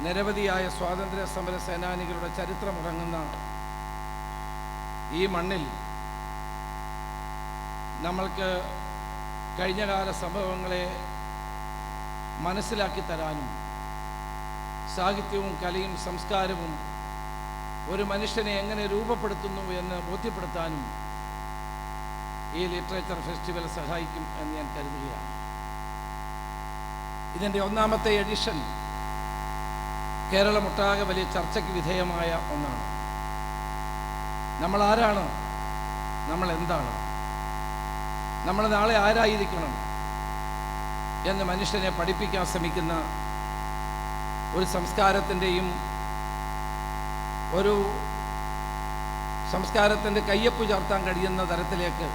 നിരവധിയായ സ്വാതന്ത്ര്യ സമര സേനാനികളുടെ ചരിത്രമുറങ്ങുന്ന ഈ മണ്ണിൽ നമ്മൾക്ക് കഴിഞ്ഞകാല സംഭവങ്ങളെ മനസ്സിലാക്കി തരാനും സാഹിത്യവും കലയും സംസ്കാരവും ഒരു മനുഷ്യനെ എങ്ങനെ രൂപപ്പെടുത്തുന്നു എന്ന് ബോധ്യപ്പെടുത്താനും ഈ ലിറ്ററേച്ചർ ഫെസ്റ്റിവൽ സഹായിക്കും എന്ന് ഞാൻ കരുതുകയാണ്. ഇതിൻ്റെ 1ാമത്തെ എഡിഷൻ കേരളമൊട്ടാകെ വലിയ ചർച്ചയ്ക്ക് വിധേയമായ ഒന്നാണ്. നമ്മൾ ആരാണ്, നമ്മൾ എന്താണ്, നമ്മൾ നാളെ ആരായിരിക്കണം എന്ന് മനുഷ്യനെ പഠിപ്പിക്കാൻ ശ്രമിക്കുന്ന ഒരു സംസ്കാരത്തിൻ്റെയും ഒരു സംസ്കാരത്തിൻ്റെ കയ്യൊപ്പ് ചാർത്താൻ കഴിയുന്ന തരത്തിലേക്ക്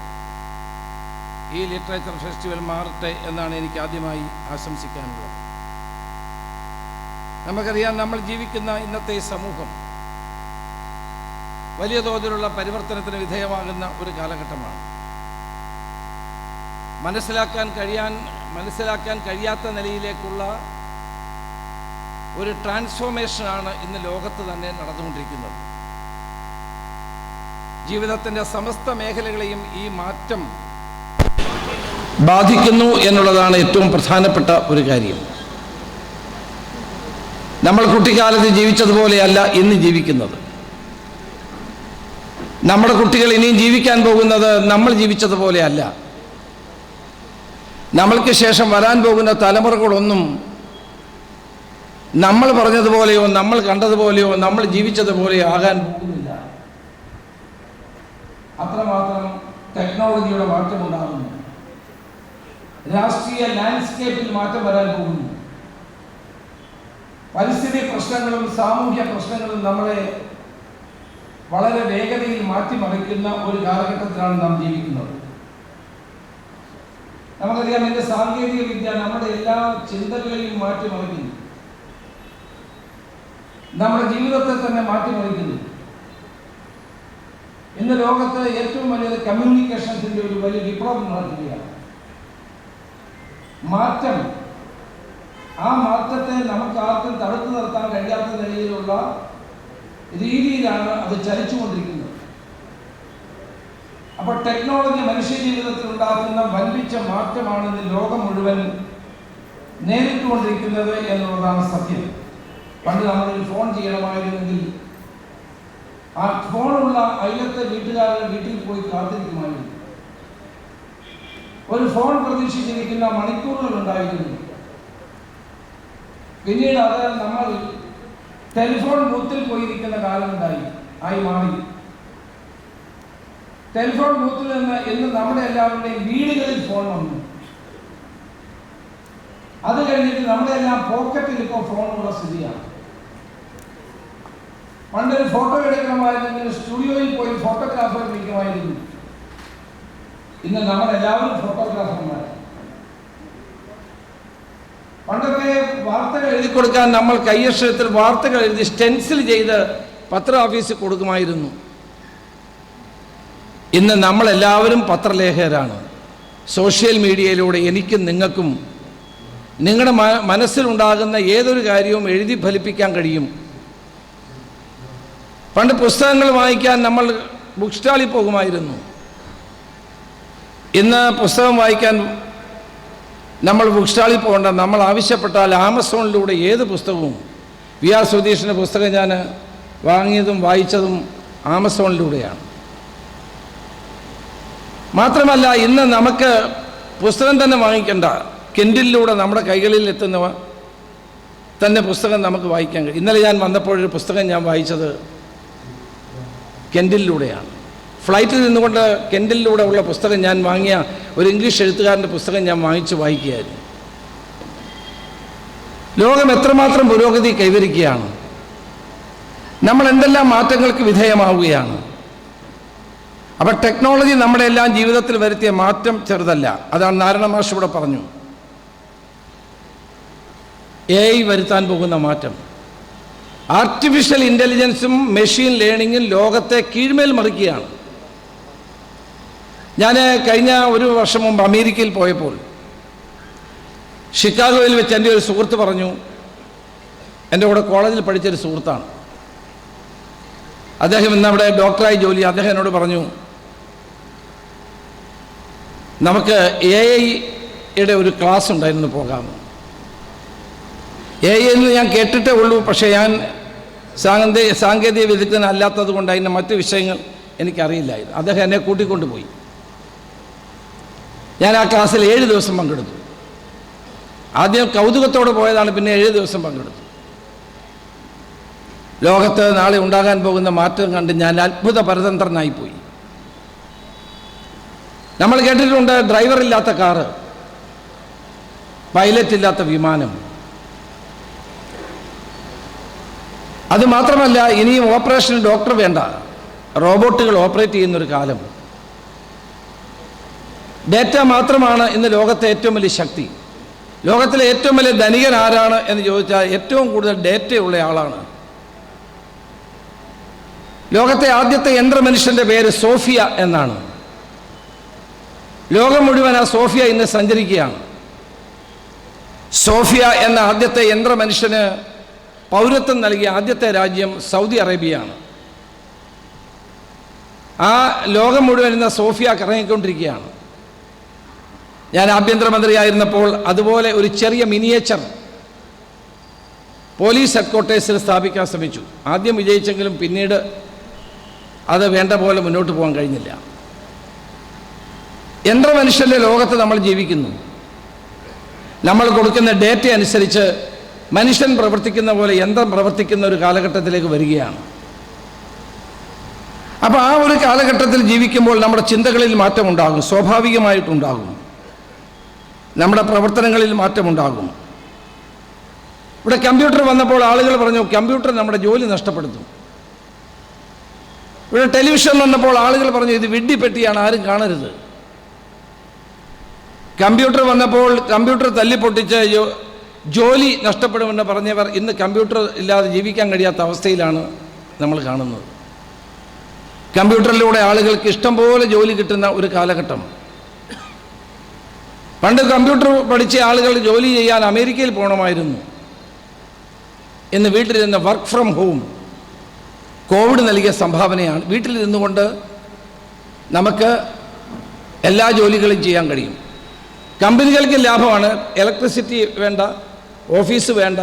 ഈ ലിറ്ററേച്ചർ ഫെസ്റ്റിവൽ മാറട്ടെ എന്നാണ് എനിക്ക് ആദ്യമായി ആശംസിക്കാനുള്ളത്. നമുക്കറിയാം, നമ്മൾ ജീവിക്കുന്ന ഇന്നത്തെ സമൂഹം വലിയ തോതിലുള്ള പരിവർത്തനത്തിന് വിധേയമാകുന്ന ഒരു കാലഘട്ടമാണ്. മനസ്സിലാക്കാൻ കഴിയാത്ത നിലയിലേക്കുള്ള ഒരു ട്രാൻസ്ഫോർമേഷനാണ് ഇന്ന് ലോകത്ത് തന്നെ നടന്നുകൊണ്ടിരിക്കുന്നത്. ജീവിതത്തിൻ്റെ സമസ്ത മേഖലകളെയും ഈ മാറ്റം ബാധിക്കുന്നു എന്നുള്ളതാണ് ഏറ്റവും പ്രധാനപ്പെട്ട ഒരു കാര്യം. നമ്മൾ കുട്ടിക്കാലത്ത് ജീവിച്ചതുപോലെയല്ല ഇന്ന് ജീവിക്കുന്നത്. നമ്മുടെ കുട്ടികൾ ഇനിയും ജീവിക്കാൻ പോകുന്നത് നമ്മൾ ജീവിച്ചതുപോലെയല്ല. നമ്മൾക്ക് ശേഷം വരാൻ പോകുന്ന തലമുറകളൊന്നും നമ്മൾ പറഞ്ഞതുപോലെയോ നമ്മൾ കണ്ടതുപോലെയോ നമ്മൾ ജീവിച്ചതുപോലെയോ ആകാൻ പോകുന്നില്ല. അത്രമാത്രം ടെക്നോളജിയുടെ മാറ്റമുണ്ടാകുന്നു. രാഷ്ട്രീയ ലാൻഡ്സ്കേപ്പിൽ മാറ്റം വരാൻ പോകുന്നു. പരിസ്ഥിതി പ്രശ്നങ്ങളും സാമൂഹ്യ പ്രശ്നങ്ങളും നമ്മളെ വളരെ വേഗതയിൽ മാറ്റിമറിക്കുന്ന ഒരു കാലഘട്ടത്തിലാണ് നാം ജീവിക്കുന്നത്. നമുക്കറിയാം, ഇതിന്റെ സാങ്കേതിക വിദ്യ നമ്മുടെ എല്ലാ ചിന്തകളെയും മാറ്റിമറിക്കുന്നു, നമ്മുടെ ജീവിതത്തെ തന്നെ മാറ്റിമറിക്കുന്നു. ഇന്ന് ലോകത്ത് ഏറ്റവും വലിയ കമ്മ്യൂണിക്കേഷൻസിന്റെ ഒരു വലിയ വിപ്ലവം നടക്കുകയാണ്. മാറ്റം, ആ മാറ്റത്തെ നമുക്ക് ആർക്കും തടുത്തു നിർത്താൻ കഴിയാത്ത നിലയിലുള്ള രീതിയിലാണ് അത് ചലിച്ചുകൊണ്ടിരിക്കുന്നത്. അപ്പോൾ ടെക്നോളജി മനുഷ്യ ജീവിതത്തിൽ ഉണ്ടാക്കുന്ന വൻപിച്ച മാറ്റമാണ് ഇന്ന് ലോകം മുഴുവൻ നേരിട്ടുകൊണ്ടിരിക്കുന്നത് എന്നുള്ളതാണ് സത്യം. പണ്ട് നമ്മളൊരു ഫോൺ ചെയ്യണമായിരുന്നെങ്കിൽ ആ ഫോണുള്ള അയലത്തെ വീട്ടുകാരുടെ വീട്ടിൽ പോയി കാത്തിരിക്കുമായിരുന്നു. ഒരു ഫോൺ പ്രതീക്ഷിച്ചിരിക്കുന്ന മണിക്കൂറുകൾ ഉണ്ടായിരുന്നു. പിന്നീട് അത് നമ്മൾ ടെലിഫോൺ ബൂത്തിൽ പോയിരിക്കുന്ന കാലമുണ്ടായി മാറി. ടെലിഫോൺ ബൂത്തിൽ നിന്ന് ഇന്ന് നമ്മുടെ എല്ലാവരുടെയും വീടുകളിൽ ഫോൺ വന്നു. അത് കഴിഞ്ഞിട്ട് നമ്മുടെ എല്ലാം പോക്കറ്റിൽ ഇപ്പോൾ ഫോണുള്ള സ്ഥിതിയാണ്. പണ്ടൊരു ഫോട്ടോ എടുക്കണമായിരുന്നെങ്കിൽ സ്റ്റുഡിയോയിൽ പോയി ഫോട്ടോഗ്രാഫർ വിളിക്കുമായിരുന്നു. ഇന്ന് നമ്മളെല്ലാവരും ഫോട്ടോഗ്രാഫർമാർ. പണ്ടൊക്കെ വാർത്തകൾ എഴുതി കൊടുക്കാൻ നമ്മൾ കൈയക്ഷരത്തിൽ വാർത്തകൾ എഴുതി സ്റ്റെൻസിൽ ചെയ്ത് പത്ര ഓഫീസിൽ കൊടുക്കുമായിരുന്നു. ഇന്ന് നമ്മളെല്ലാവരും പത്രലേഖകരാണ്. സോഷ്യൽ മീഡിയയിലൂടെ എനിക്കും നിങ്ങൾക്കും നിങ്ങളുടെ മനസ്സിലുണ്ടാകുന്ന ഏതൊരു കാര്യവും എഴുതി ഫലിപ്പിക്കാൻ കഴിയും. പണ്ട് പുസ്തകങ്ങൾ വായിക്കാൻ നമ്മൾ ബുക്ക് സ്റ്റാളിൽ പോകുമായിരുന്നു. ഇന്ന് പുസ്തകം വായിക്കാൻ നമ്മൾ ബുക്ക് സ്റ്റാളിൽ പോകേണ്ട. നമ്മൾ ആവശ്യപ്പെട്ടാൽ ആമസോണിലൂടെ ഏത് പുസ്തകവും, വി ആർ സുധീഷിൻ്റെ പുസ്തകം ഞാൻ വാങ്ങിയതും വായിച്ചതും ആമസോണിലൂടെയാണ്. മാത്രമല്ല, ഇന്ന് നമുക്ക് പുസ്തകം തന്നെ വാങ്ങിക്കേണ്ട, കിൻഡിലിലൂടെ നമ്മുടെ കൈകളിൽ എത്തുന്നവ തന്നെ പുസ്തകം നമുക്ക് വായിക്കാൻ കഴിയും. ഇന്നലെ ഞാൻ വന്നപ്പോഴൊരു പുസ്തകം ഞാൻ വായിച്ചത് കിൻഡിലിലൂടെയാണ്. ഫ്ലൈറ്റിൽ നിന്നുകൊണ്ട് കിൻഡിലിലൂടെ ഉള്ള പുസ്തകം ഞാൻ വാങ്ങിയ ഒരു ഇംഗ്ലീഷ് എഴുത്തുകാരൻ്റെ പുസ്തകം ഞാൻ വാങ്ങിച്ച് വായിക്കുകയായിരുന്നു. ലോകം എത്രമാത്രം പുരോഗതി കൈവരിക്കുകയാണ്. നമ്മൾ എന്തെല്ലാം മാറ്റങ്ങൾക്ക് വിധേയമാവുകയാണ്. അപ്പോൾ ടെക്നോളജി നമ്മുടെ എല്ലാം ജീവിതത്തിൽ വരുത്തിയ മാറ്റം ചെറുതല്ല. അതാണ് നാരായണ മാഷ് ഇവിടെ പറഞ്ഞു. AI വരുത്താൻ പോകുന്ന മാറ്റം, ആർട്ടിഫിഷ്യൽ ഇൻ്റലിജൻസും മെഷീൻ ലേണിങ്ങും ലോകത്തെ കീഴ്മേൽ മറിക്കുകയാണ്. ഞാൻ കഴിഞ്ഞ ഒരു വർഷം മുമ്പ് അമേരിക്കയിൽ പോയപ്പോൾ ഷിക്കാഗോയിൽ വെച്ച് എൻ്റെ ഒരു സുഹൃത്ത് പറഞ്ഞു, എൻ്റെ കൂടെ കോളേജിൽ പഠിച്ചൊരു സുഹൃത്താണ്, അദ്ദേഹം ഇന്ന് അവിടെ ഡോക്ടറായി ജോലി. അദ്ദേഹം എന്നോട് പറഞ്ഞു, നമുക്ക് AI-യുടെ ഒരു ക്ലാസ് ഉണ്ടായിരുന്നു, പോകാമോ? AI എന്ന് ഞാൻ കേട്ടിട്ടേ ഉള്ളൂ, പക്ഷേ ഞാൻ സാങ്കേതിക വിദഗ്ധനല്ലാത്തത് കൊണ്ട് അതിൻ്റെ മറ്റ് വിഷയങ്ങൾ എനിക്കറിയില്ലായിരുന്നു. അദ്ദേഹം എന്നെ കൂട്ടിക്കൊണ്ടുപോയി. ഞാൻ ആ ക്ലാസ്സിൽ 7 ദിവസം പങ്കെടുത്തു. ആദ്യം കൗതുകത്തോടെ പോയതാണ്, പിന്നെ 7 ദിവസം പങ്കെടുത്തു. ലോകത്ത് നാളെ ഉണ്ടാകാൻ പോകുന്ന മാറ്റം കണ്ട് ഞാൻ അത്ഭുത പരതന്ത്രനായിപ്പോയി. നമ്മൾ കേട്ടിട്ടുണ്ട് ഡ്രൈവറില്ലാത്ത കാറ്, പൈലറ്റ് ഇല്ലാത്ത വിമാനം. അത് മാത്രമല്ല, ഇനിയും ഓപ്പറേഷന് ഡോക്ടർ വേണ്ട, റോബോട്ടുകൾ ഓപ്പറേറ്റ് ചെയ്യുന്നൊരു കാലം. ഡേറ്റ മാത്രമാണ് ഇന്ന് ലോകത്തെ ഏറ്റവും വലിയ ശക്തി. ലോകത്തിലെ ഏറ്റവും വലിയ ധനികൻ ആരാണ് എന്ന് ചോദിച്ചാൽ ഏറ്റവും കൂടുതൽ ഡേറ്റയുള്ള ആളാണ്. ലോകത്തെ ആദ്യത്തെ യന്ത്രമനുഷ്യൻ്റെ പേര് സോഫിയ എന്നാണ്. ലോകം മുഴുവൻ ആ സോഫിയ ഇന്ന് സഞ്ചരിക്കുകയാണ്. സോഫിയ എന്ന ആദ്യത്തെ യന്ത്രമനുഷ്യന് പൗരത്വം നൽകിയ ആദ്യത്തെ രാജ്യം സൗദി അറേബ്യയാണ്. ആ ലോകം മുഴുവൻ ഇന്ന് സോഫിയ കറങ്ങിക്കൊണ്ടിരിക്കുകയാണ്. ഞാൻ ആഭ്യന്തരമന്ത്രിയായിരുന്നപ്പോൾ അതുപോലെ ഒരു ചെറിയ മിനിയേച്ചർ പോലീസ് ഹെഡ്ക്വാർട്ടേഴ്സിൽ സ്ഥാപിക്കാൻ ശ്രമിച്ചു. ആദ്യം വിജയിച്ചെങ്കിലും പിന്നീട് അത് വേണ്ട പോലെ മുന്നോട്ട് പോകാൻ കഴിഞ്ഞില്ല. യന്ത്രമനുഷ്യൻ്റെ ലോകത്ത് നമ്മൾ ജീവിക്കുന്നു. നമ്മൾ കൊടുക്കുന്ന ഡേറ്റ അനുസരിച്ച് മനുഷ്യൻ പ്രവർത്തിക്കുന്ന പോലെ യന്ത്രം പ്രവർത്തിക്കുന്ന ഒരു കാലഘട്ടത്തിലേക്ക് വരികയാണ്. അപ്പോൾ ആ ഒരു കാലഘട്ടത്തിൽ ജീവിക്കുമ്പോൾ നമ്മുടെ ചിന്തകളിൽ മാറ്റമുണ്ടാകും, സ്വാഭാവികമായിട്ടുണ്ടാകും. നമ്മുടെ പ്രവർത്തനങ്ങളിൽ മാറ്റമുണ്ടാകും. ഇവിടെ കമ്പ്യൂട്ടർ വന്നപ്പോൾ ആളുകൾ പറഞ്ഞു കമ്പ്യൂട്ടർ നമ്മുടെ ജോലി നഷ്ടപ്പെടുത്തും. ഇവിടെ ടെലിവിഷൻ വന്നപ്പോൾ ആളുകൾ പറഞ്ഞു ഇത് വിഡ്ഢിപ്പെട്ടിയാണ്, ആരും കാണരുത്. കമ്പ്യൂട്ടർ വന്നപ്പോൾ കമ്പ്യൂട്ടർ തല്ലിപ്പൊട്ടിച്ച് ജോലി നഷ്ടപ്പെടുമെന്ന് പറഞ്ഞവർ ഇന്ന് കമ്പ്യൂട്ടർ ഇല്ലാതെ ജീവിക്കാൻ കഴിയാത്ത അവസ്ഥയിലാണ് നമ്മൾ കാണുന്നത്. കമ്പ്യൂട്ടറിലൂടെ ആളുകൾക്ക് ഇഷ്ടം പോലെ ജോലി കിട്ടുന്ന ഒരു കാലഘട്ടം. പണ്ട് കമ്പ്യൂട്ടർ പഠിച്ച ആളുകൾ ജോലി ചെയ്യാൻ അമേരിക്കയിൽ പോകണമായിരുന്നു. ഇന്ന് വീട്ടിലിരുന്ന് വർക്ക് ഫ്രം ഹോം കോവിഡ് നൽകിയ സംഭാവനയാണ്. വീട്ടിലിരുന്നു കൊണ്ട് നമുക്ക് എല്ലാ ജോലികളും ചെയ്യാൻ കഴിയും. കമ്പനികൾക്ക് ലാഭമാണ്. ഇലക്ട്രിസിറ്റി വേണ്ട, ഓഫീസ് വേണ്ട,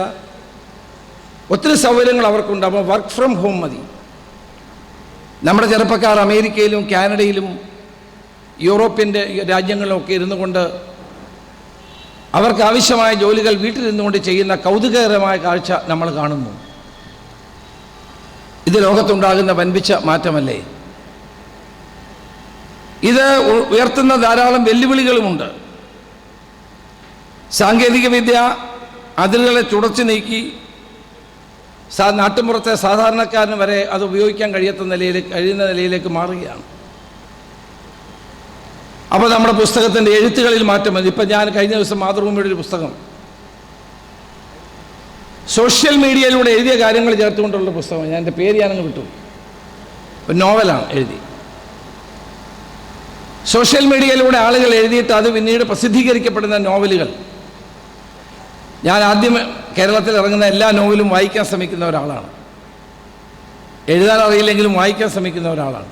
ഒത്തിരി സൗകര്യങ്ങൾ അവർക്കുണ്ടാകും. വർക്ക് ഫ്രം ഹോം മതി. നമ്മുടെ ചെറുപ്പക്കാർ അമേരിക്കയിലും കാനഡയിലും യൂറോപ്യൻ്റെ രാജ്യങ്ങളിലൊക്കെ ഇരുന്നു കൊണ്ട് അവർക്ക് ആവശ്യമായ ജോലികൾ വീട്ടിലിരുന്നുകൊണ്ട് ചെയ്യുന്ന കൗതുകകരമായ കാഴ്ച നമ്മൾ കാണുന്നു. ഇത് ലോകത്തുണ്ടാകുന്ന വൻപിച്ച മാറ്റമല്ലേ? ഇത് ഉയർത്തുന്ന ധാരാളം വെല്ലുവിളികളുമുണ്ട്. സാങ്കേതികവിദ്യ അതിരുകളെ തുടച്ചു നീക്കി നാട്ടുമ്പുറത്തെ സാധാരണക്കാരന് വരെ അത് ഉപയോഗിക്കാൻ കഴിയുന്ന നിലയിലേക്ക് മാറുകയാണ്. അപ്പോൾ നമ്മുടെ പുസ്തകത്തിൻ്റെ എഴുത്തുകളിൽ മാറ്റം വന്നു. ഇപ്പം ഞാൻ കഴിഞ്ഞ ദിവസം മാതൃഭൂമിയുടെ ഒരു പുസ്തകം സോഷ്യൽ മീഡിയയിലൂടെ എഴുതിയ കാര്യങ്ങൾ ചേർത്തുകൊണ്ടുള്ള പുസ്തകം, ഞാൻ എൻ്റെ പേര് ഞാനങ്ങ് വിട്ടു, ഒരു നോവലാണ് എഴുതി. സോഷ്യൽ മീഡിയയിലൂടെ ആളുകൾ എഴുതിയിട്ട് അത് പിന്നീട് പ്രസിദ്ധീകരിക്കപ്പെടുന്ന നോവലുകൾ. ഞാൻ ആദ്യം കേരളത്തിൽ ഇറങ്ങുന്ന എല്ലാ നോവലും വായിക്കാൻ ശ്രമിക്കുന്ന ഒരാളാണ്. എഴുതാൻ അറിയില്ലെങ്കിലും വായിക്കാൻ ശ്രമിക്കുന്ന ഒരാളാണ്.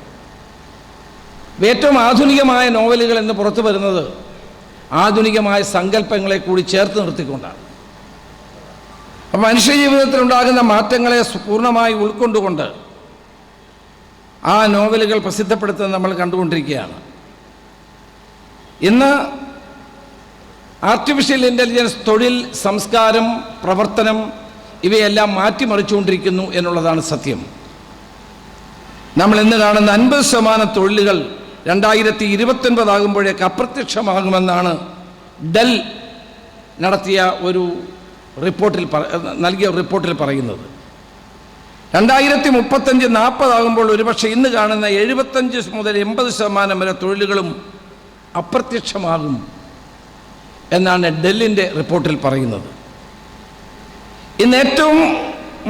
ഏറ്റവും ആധുനികമായ നോവലുകൾ എന്ന് പുറത്തു വരുന്നത് ആധുനികമായ സങ്കല്പങ്ങളെ കൂടി ചേർത്ത് നിർത്തിക്കൊണ്ടാണ്. അപ്പം മനുഷ്യജീവിതത്തിലുണ്ടാകുന്ന മാറ്റങ്ങളെ പൂർണ്ണമായി ഉൾക്കൊണ്ടുകൊണ്ട് ആ നോവലുകൾ പ്രസിദ്ധപ്പെടുത്തുന്നത് നമ്മൾ കണ്ടുകൊണ്ടിരിക്കുകയാണ്. ഇന്ന് ആർട്ടിഫിഷ്യൽ ഇൻ്റലിജൻസ് തൊഴിൽ, സംസ്കാരം, പ്രവർത്തനം ഇവയെല്ലാം മാറ്റിമറിച്ചുകൊണ്ടിരിക്കുന്നു എന്നുള്ളതാണ് സത്യം. നമ്മൾ ഇന്ന് കാണുന്ന 50% തൊഴിലുകൾ 2029 ആകുമ്പോഴേക്ക് അപ്രത്യക്ഷമാകുമെന്നാണ് ഡെൽ നടത്തിയ ഒരു റിപ്പോർട്ടിൽ നൽകിയ റിപ്പോർട്ടിൽ പറയുന്നത്. 2035-40 ആകുമ്പോൾ ഒരുപക്ഷെ ഇന്ന് കാണുന്ന 75 മുതൽ 80% വരെ തൊഴിലുകളും അപ്രത്യക്ഷമാകും എന്നാണ് ഡെല്ലിൻ്റെ റിപ്പോർട്ടിൽ പറയുന്നത്. ഇന്ന് ഏറ്റവും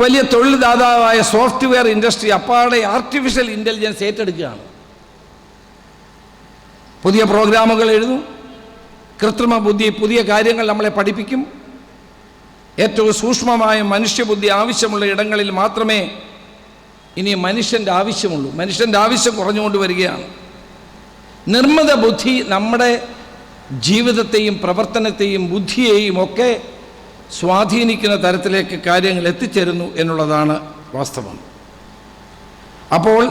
വലിയ തൊഴിൽ ദാതാവായ സോഫ്റ്റ്വെയർ ഇൻഡസ്ട്രി അപ്പാടെ ആർട്ടിഫിഷ്യൽ ഇൻ്റലിജൻസ് ഏറ്റെടുക്കുകയാണ്. പുതിയ പ്രോഗ്രാമുകൾ എഴുതും, കൃത്രിമ ബുദ്ധി പുതിയ കാര്യങ്ങൾ നമ്മളെ പഠിപ്പിക്കും. ഏറ്റവും സൂക്ഷ്മമായ മനുഷ്യബുദ്ധി ആവശ്യമുള്ള ഇടങ്ങളിൽ മാത്രമേ ഇനി മനുഷ്യൻ്റെ ആവശ്യമുള്ളൂ. മനുഷ്യൻ്റെ ആവശ്യം കുറഞ്ഞുകൊണ്ട് വരികയാണ്. നിർമ്മിത ബുദ്ധി നമ്മുടെ ജീവിതത്തെയും പ്രവർത്തനത്തെയും ബുദ്ധിയെയും ഒക്കെ സ്വാധീനിക്കുന്ന തരത്തിലേക്ക് കാര്യങ്ങൾ എത്തിച്ചേരുന്നു എന്നുള്ളതാണ് വാസ്തവം. അപ്പോൾ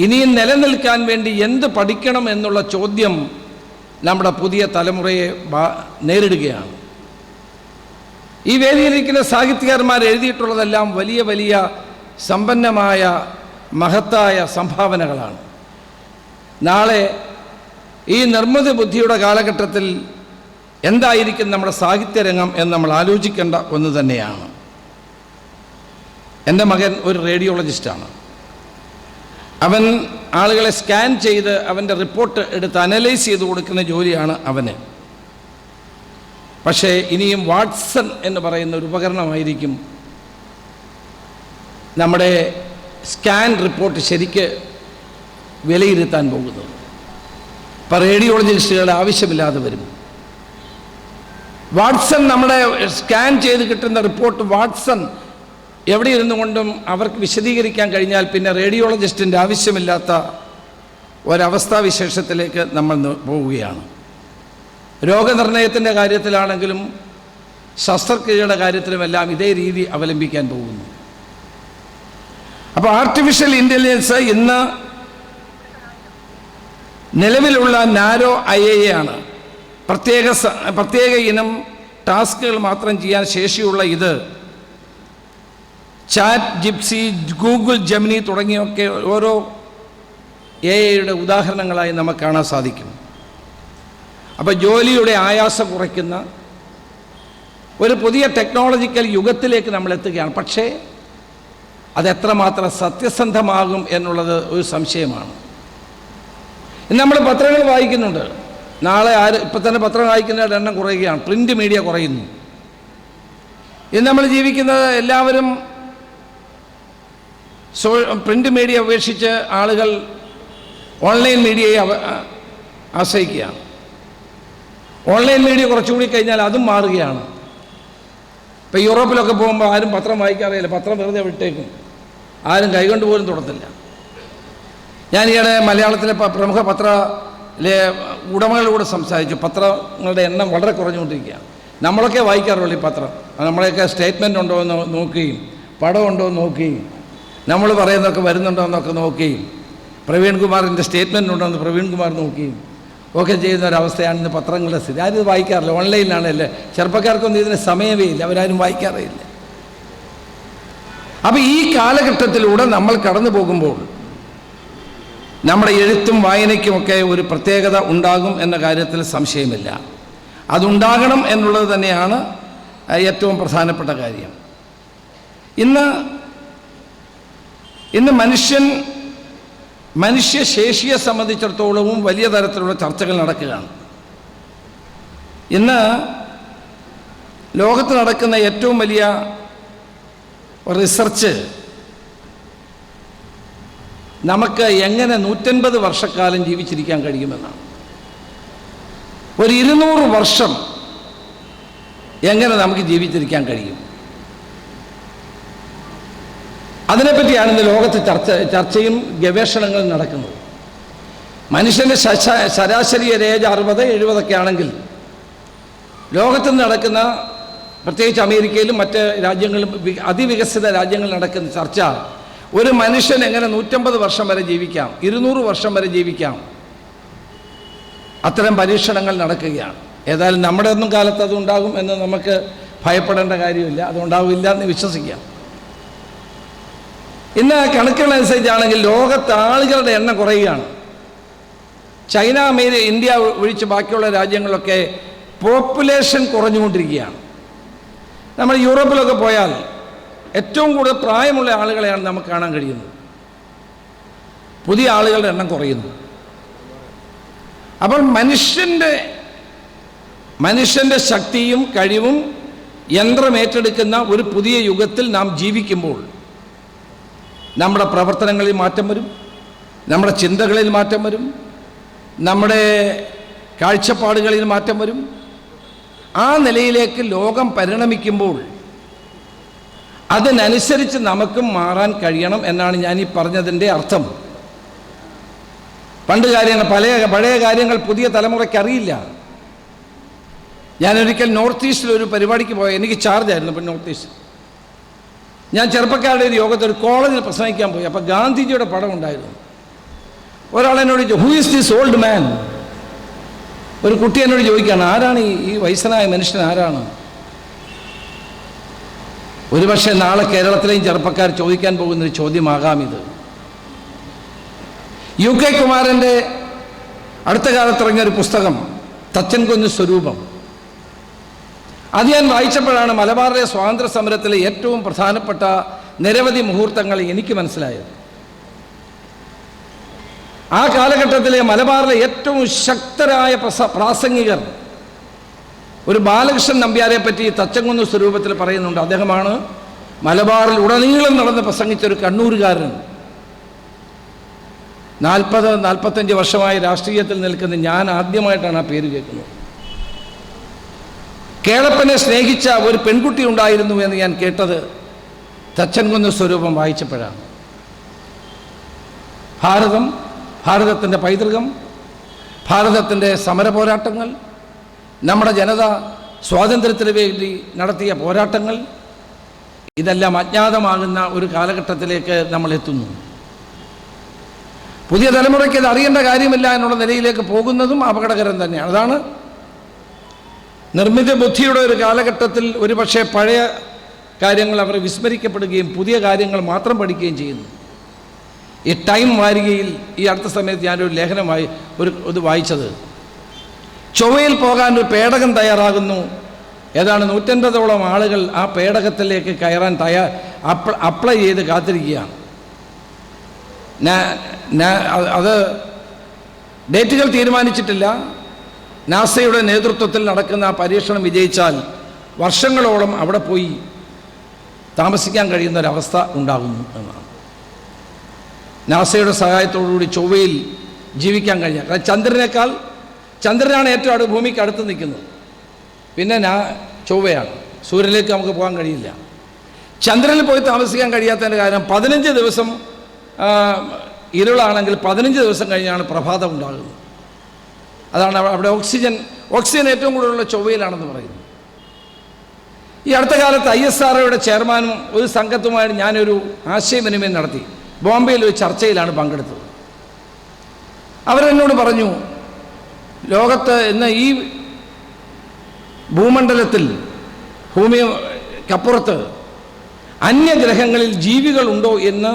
ഇനിയും നിലനിൽക്കാൻ വേണ്ടി എന്ത് പഠിക്കണം എന്നുള്ള ചോദ്യം നമ്മുടെ പുതിയ തലമുറയെ നേരിടുകയാണ്. ഈ വേദിയിലിരിക്കുന്ന സാഹിത്യകാരന്മാർ എഴുതിയിട്ടുള്ളതെല്ലാം വലിയ വലിയ സമ്പന്നമായ മഹത്തായ സംഭാവനകളാണ്. നാളെ ഈ നിർമ്മിത ബുദ്ധിയുടെ കാലഘട്ടത്തിൽ എന്തായിരിക്കും നമ്മുടെ സാഹിത്യരംഗം എന്ന് നമ്മൾ ആലോചിക്കേണ്ട ഒന്ന് തന്നെയാണ്. എൻ്റെ മകൻ ഒരു റേഡിയോളജിസ്റ്റാണ്. അവൻ ആളുകളെ സ്കാൻ ചെയ്ത് അവൻ്റെ റിപ്പോർട്ട് എടുത്ത് അനലൈസ് ചെയ്ത് കൊടുക്കുന്ന ജോലിയാണ് അവന്. പക്ഷേ ഇനിയും വാട്സൺ എന്ന് പറയുന്ന ഒരു ഉപകരണമായിരിക്കും നമ്മുടെ സ്കാൻ റിപ്പോർട്ട് ശരിക്ക് വിലയിരുത്താൻ പോകുന്നത്. ഇപ്പോൾ റേഡിയോളജിസ്റ്റുകളുടെ ആവശ്യമില്ലാതെ വരും. വാട്സൺ നമ്മുടെ സ്കാൻ ചെയ്ത് കിട്ടുന്ന റിപ്പോർട്ട് വാട്സൺ എവിടെ ഇരുന്നു കൊണ്ടും അവർക്ക് വിശദീകരിക്കാൻ കഴിഞ്ഞാൽ പിന്നെ റേഡിയോളജിസ്റ്റിൻ്റെ ആവശ്യമില്ലാത്ത ഒരവസ്ഥാവിശേഷത്തിലേക്ക് നമ്മൾ പോവുകയാണ്. രോഗനിർണയത്തിൻ്റെ കാര്യത്തിലാണെങ്കിലും ശസ്ത്രക്രിയയുടെ കാര്യത്തിലുമെല്ലാം ഇതേ രീതി അവലംബിക്കാൻ പോകുന്നു. അപ്പോൾ ആർട്ടിഫിഷ്യൽ ഇൻ്റലിജൻസ് ഇന്ന് നിലവിലുള്ള നാരോ AI ആണ്. പ്രത്യേക ഇനം ടാസ്കുകൾ മാത്രം ചെയ്യാൻ ശേഷിയുള്ള ഇത് ചാറ്റ് ജിപ്സി, ഗൂഗിൾ ജെമിനി തുടങ്ങിയൊക്കെ ഓരോ AI-യുടെ ഉദാഹരണങ്ങളായി നമുക്ക് കാണാൻ സാധിക്കും. അപ്പോൾ ജോലിയുടെ ആയാസം കുറയ്ക്കുന്ന ഒരു പുതിയ ടെക്നോളജിക്കൽ യുഗത്തിലേക്ക് നമ്മൾ എത്തുകയാണ്. പക്ഷേ അതെത്രമാത്രം സത്യസന്ധമാകും എന്നുള്ളത് ഒരു സംശയമാണ്. ഇന്ന് നമ്മൾ പത്രങ്ങൾ വായിക്കുന്നുണ്ട്. നാളെ ഇപ്പം തന്നെ പത്രം വായിക്കുന്നവരുടെ എണ്ണം കുറയുകയാണ്. പ്രിൻ്റ് മീഡിയ കുറയുന്നു. ഇന്ന് നമ്മൾ ജീവിക്കുന്നത് എല്ലാവരും പ്രിൻ്റ് മീഡിയ ഉപേക്ഷിച്ച് ആളുകൾ ഓൺലൈൻ മീഡിയയെ ആശ്രയിക്കുകയാണ്. ഓൺലൈൻ മീഡിയ കുറച്ചുകൂടി കഴിഞ്ഞാൽ അതും മാറുകയാണ്. ഇപ്പോൾ യൂറോപ്പിലൊക്കെ പോകുമ്പോൾ ആരും പത്രം വായിക്കാറില്ല. പത്രം വെറുതെ വിട്ടേക്കും. ആരും കൈകൊണ്ട് പോലും തൊടത്തില്ല. ഞാൻ ഈയിടെ മലയാളത്തിലെ പ്രമുഖ പത്രത്തിലെ ഉടമകളോട് സംസാരിച്ചു. പത്രങ്ങളുടെ എണ്ണം വളരെ കുറഞ്ഞുകൊണ്ടിരിക്കുകയാണ്. നമ്മളൊക്കെ വായിക്കാറുള്ളൂ ഈ പത്രം. നമ്മളെയൊക്കെ സ്റ്റേറ്റ്മെൻ്റ് ഉണ്ടോ എന്ന് നോക്കുകയും പടം ഉണ്ടോ എന്ന് നോക്കുകയും നമ്മൾ പറയുന്നതൊക്കെ വരുന്നുണ്ടോ എന്നൊക്കെ നോക്കുകയും പ്രവീൺ കുമാറിൻ്റെ സ്റ്റേറ്റ്മെൻ്റ് ഉണ്ടോ എന്ന് പ്രവീൺ കുമാർ നോക്കുകയും ഒക്കെ ചെയ്യുന്ന ഒരവസ്ഥയാണ് ഇന്ന് പത്രങ്ങളുടെ സ്ഥിതി. ആരും ഇത് വായിക്കാറില്ല. ഓൺലൈനിലാണല്ലേ. ചെറുപ്പക്കാർക്കൊന്നും ഇതിന് സമയമേ ഇല്ല. അവരാരും വായിക്കാറില്ല. അപ്പോൾ ഈ കാലഘട്ടത്തിലൂടെ നമ്മൾ കടന്നു പോകുമ്പോൾ നമ്മുടെ എഴുത്തും വായനയ്ക്കുമൊക്കെ ഒരു പ്രത്യേകത ഉണ്ടാകും എന്ന കാര്യത്തിൽ സംശയമില്ല. അതുണ്ടാകണം എന്നുള്ളത് തന്നെയാണ് ഏറ്റവും പ്രധാനപ്പെട്ട കാര്യം. ഇന്ന് മനുഷ്യശേഷിയെ സംബന്ധിച്ചിടത്തോളവും വലിയ തരത്തിലുള്ള ചർച്ചകൾ നടക്കുകയാണ്. ഇന്ന് ലോകത്ത് നടക്കുന്ന ഏറ്റവും വലിയ റിസർച്ച് നമുക്ക് എങ്ങനെ 150 വർഷക്കാലം ജീവിച്ചിരിക്കാൻ കഴിയുമെന്നാണ്. ഒരു 200 വർഷം എങ്ങനെ നമുക്ക് ജീവിച്ചിരിക്കാൻ കഴിയും? അതിനെപ്പറ്റിയാണ് ഇന്ന് ലോകത്ത് ചർച്ചയും ഗവേഷണങ്ങളും നടക്കുന്നത്. മനുഷ്യൻ്റെ ശരാശരി ഏജ് 60-70 ആണെങ്കിൽ ലോകത്ത് നടക്കുന്ന, പ്രത്യേകിച്ച് അമേരിക്കയിലും മറ്റ് രാജ്യങ്ങളും അതിവികസിത രാജ്യങ്ങളിൽ നടക്കുന്ന ചർച്ച ഒരു മനുഷ്യൻ എങ്ങനെ 150 വർഷം വരെ ജീവിക്കാം, 200 വർഷം വരെ ജീവിക്കാം, അത്തരം പരീക്ഷണങ്ങൾ നടക്കുകയാണ്. ഏതായാലും നമ്മുടെ ഒന്നും കാലത്ത് അതുണ്ടാകും എന്ന് നമുക്ക് ഭയപ്പെടേണ്ട കാര്യമില്ല. അതുണ്ടാവില്ല എന്ന് വിശ്വസിക്കാം. ഇന്ന് കണക്കുകളനുസരിച്ചാണെങ്കിൽ ലോകത്ത് ആളുകളുടെ എണ്ണം കുറയുകയാണ്. ചൈന, ഇന്ത്യ ഒഴിച്ച് ബാക്കിയുള്ള രാജ്യങ്ങളിലൊക്കെ പോപ്പുലേഷൻ കുറഞ്ഞുകൊണ്ടിരിക്കുകയാണ്. നമ്മൾ യൂറോപ്പിലൊക്കെ പോയാൽ ഏറ്റവും കൂടുതൽ പ്രായമുള്ള ആളുകളെയാണ് നമുക്ക് കാണാൻ കഴിയുന്നത്. പുതിയ ആളുകളുടെ എണ്ണം കുറയുന്നു. അപ്പോൾ മനുഷ്യൻ്റെ ശക്തിയും കഴിവും യന്ത്രം ഏറ്റെടുക്കുന്ന ഒരു പുതിയ യുഗത്തിൽ നാം ജീവിക്കുമ്പോൾ നമ്മുടെ പ്രവർത്തനങ്ങളിൽ മാറ്റം വരും, നമ്മുടെ ചിന്തകളിൽ മാറ്റം വരും, നമ്മുടെ കാഴ്ചപ്പാടുകളിൽ മാറ്റം വരും. ആ നിലയിലേക്ക് ലോകം പരിണമിക്കുമ്പോൾ അതിനനുസരിച്ച് നമുക്കും മാറാൻ കഴിയണം എന്നാണ് ഞാൻ ഈ പറഞ്ഞതിൻ്റെ അർത്ഥം. പഴയ കാര്യങ്ങൾ പുതിയ തലമുറയ്ക്ക് അറിയില്ല. ഞാനൊരിക്കൽ നോർത്ത് ഈസ്റ്റിൽ ഒരു പരിപാടിക്ക് പോയി. എനിക്ക് ചാർജായിരുന്നു ഇപ്പം നോർത്ത് ഈസ്റ്റ്. ഞാൻ ചെറുപ്പക്കാരുടെ ഒരു യോഗത്തിൽ ഒരു കോളേജിൽ പ്രസംഗിക്കാൻ പോയി. അപ്പോൾ ഗാന്ധിജിയുടെ പടം ഉണ്ടായിരുന്നു. ഒരാൾ എന്നോട് ചോദിച്ചു, who is this old man? ഒരു കുട്ടി എന്നോട് ചോദിക്കുകയാണ്, ആരാണ് ഈ വയസ്സനായ മനുഷ്യൻ, ആരാണ്? ഒരുപക്ഷെ നാളെ കേരളത്തിലെയും ചെറുപ്പക്കാർ ചോദിക്കാൻ പോകുന്നൊരു ചോദ്യമാകാം ഇത്. UK കുമാരൻ്റെ അടുത്ത കാലത്തിറങ്ങിയൊരു പുസ്തകം തച്ചൻ കുഞ്ഞ് സ്വരൂപം, അത് ഞാൻ വായിച്ചപ്പോഴാണ് മലബാറിലെ സ്വാതന്ത്ര്യ സമരത്തിലെ ഏറ്റവും പ്രധാനപ്പെട്ട നിരവധി മുഹൂർത്തങ്ങൾ എനിക്ക് മനസ്സിലായത്. ആ കാലഘട്ടത്തിലെ മലബാറിലെ ഏറ്റവും ശക്തരായ പ്രാസംഗികർ ഒരു ബാലകൃഷ്ണൻ നമ്പ്യാരെ പറ്റി തച്ചൻകുന്ന് സ്വരൂപത്തിൽ പറയുന്നുണ്ട്. അദ്ദേഹമാണ് മലബാറിൽ ഉടനീളം നടന്ന് പ്രസംഗിച്ചൊരു കണ്ണൂരുകാരൻ. 40-45 വർഷമായി രാഷ്ട്രീയത്തിൽ നിൽക്കുന്ന ഞാൻ ആദ്യമായിട്ടാണ് ആ പേര് കേൾക്കുന്നത്. കേളപ്പനെ സ്നേഹിച്ച ഒരു പെൺകുട്ടി ഉണ്ടായിരുന്നു എന്ന് ഞാൻ കേട്ടത് തച്ചൻകുന്ന് സ്വരൂപം വായിച്ചപ്പോഴാണ്. ഭാരതത്തിൻ്റെ പൈതൃകം, ഭാരതത്തിൻ്റെ സമര പോരാട്ടങ്ങൾ, നമ്മുടെ ജനത സ്വാതന്ത്ര്യത്തിന് വേണ്ടി നടത്തിയ പോരാട്ടങ്ങൾ, ഇതെല്ലാം അജ്ഞാതമാകുന്ന ഒരു കാലഘട്ടത്തിലേക്ക് നമ്മൾ എത്തുന്നു. പുതിയ തലമുറയ്ക്ക് ഇത് അറിയേണ്ട കാര്യമില്ല എന്നുള്ള നിലയിലേക്ക് പോകുന്നതും അപകടകരം തന്നെയാണ്. അതാണ് നിർമ്മിത ബുദ്ധിയുടെ ഒരു കാലഘട്ടത്തിൽ ഒരുപക്ഷെ പഴയ കാര്യങ്ങൾ അവർ വിസ്മരിക്കപ്പെടുകയും പുതിയ കാര്യങ്ങൾ മാത്രം പഠിക്കുകയും ചെയ്യുന്നു. ഈ ടൈം വാരികയിൽ ഈ അടുത്ത സമയത്ത് ഞാനൊരു ലേഖനമായി ഇത് വായിച്ചത്, ചൊവ്വയിൽ പോകാൻ ഒരു പേടകം തയ്യാറാകുന്നു. ഏതാണ്ട് 150ഓളം ആളുകൾ ആ പേടകത്തിലേക്ക് കയറാൻ അപ്ലൈ ചെയ്ത് കാത്തിരിക്കുകയാണ്. അത് ഡേറ്റുകൾ തീരുമാനിച്ചിട്ടില്ല. നാസയുടെ നേതൃത്വത്തിൽ നടക്കുന്ന ആ പരീക്ഷണം വിജയിച്ചാൽ വർഷങ്ങളോളം അവിടെ പോയി താമസിക്കാൻ കഴിയുന്ന ഒരവസ്ഥ ഉണ്ടാകുന്നു എന്നാണ്. നാസയുടെ സഹായത്തോടുകൂടി ചൊവ്വയിൽ ജീവിക്കാൻ കഴിഞ്ഞാൽ, ചന്ദ്രനാണ് ഏറ്റവും ഭൂമിക്ക് അടുത്ത് നിൽക്കുന്നത്, പിന്നെ ചൊവ്വയാണ്. സൂര്യനിലേക്ക് നമുക്ക് പോകാൻ കഴിയില്ല. ചന്ദ്രനിൽ പോയി താമസിക്കാൻ കഴിയാത്തതിൻ്റെ കാരണം 15 ദിവസം ഇരുളാണെങ്കിൽ 15 ദിവസം കഴിഞ്ഞാണ് പ്രഭാതം ഉണ്ടാകുന്നത്. അതാണ് അവിടെ ഓക്സിജൻ ഏറ്റവും കൂടുതലുള്ള ചൊവ്വയിലാണെന്ന് പറയുന്നത്. ഈ അടുത്ത കാലത്ത് ISROയുടെ ചെയർമാനും ഒരു സംഘത്തുമായിട്ട് ഞാനൊരു ആശയവിനിമയം നടത്തി. ബോംബെയിൽ ഒരു ചർച്ചയിലാണ് പങ്കെടുത്തത്. അവരെന്നോട് പറഞ്ഞു, ലോകത്ത് ഇന്ന് ഈ ഭൂമണ്ഡലത്തിൽ ഭൂമിക്കപ്പുറത്ത് അന്യഗ്രഹങ്ങളിൽ ജീവികളുണ്ടോ എന്ന്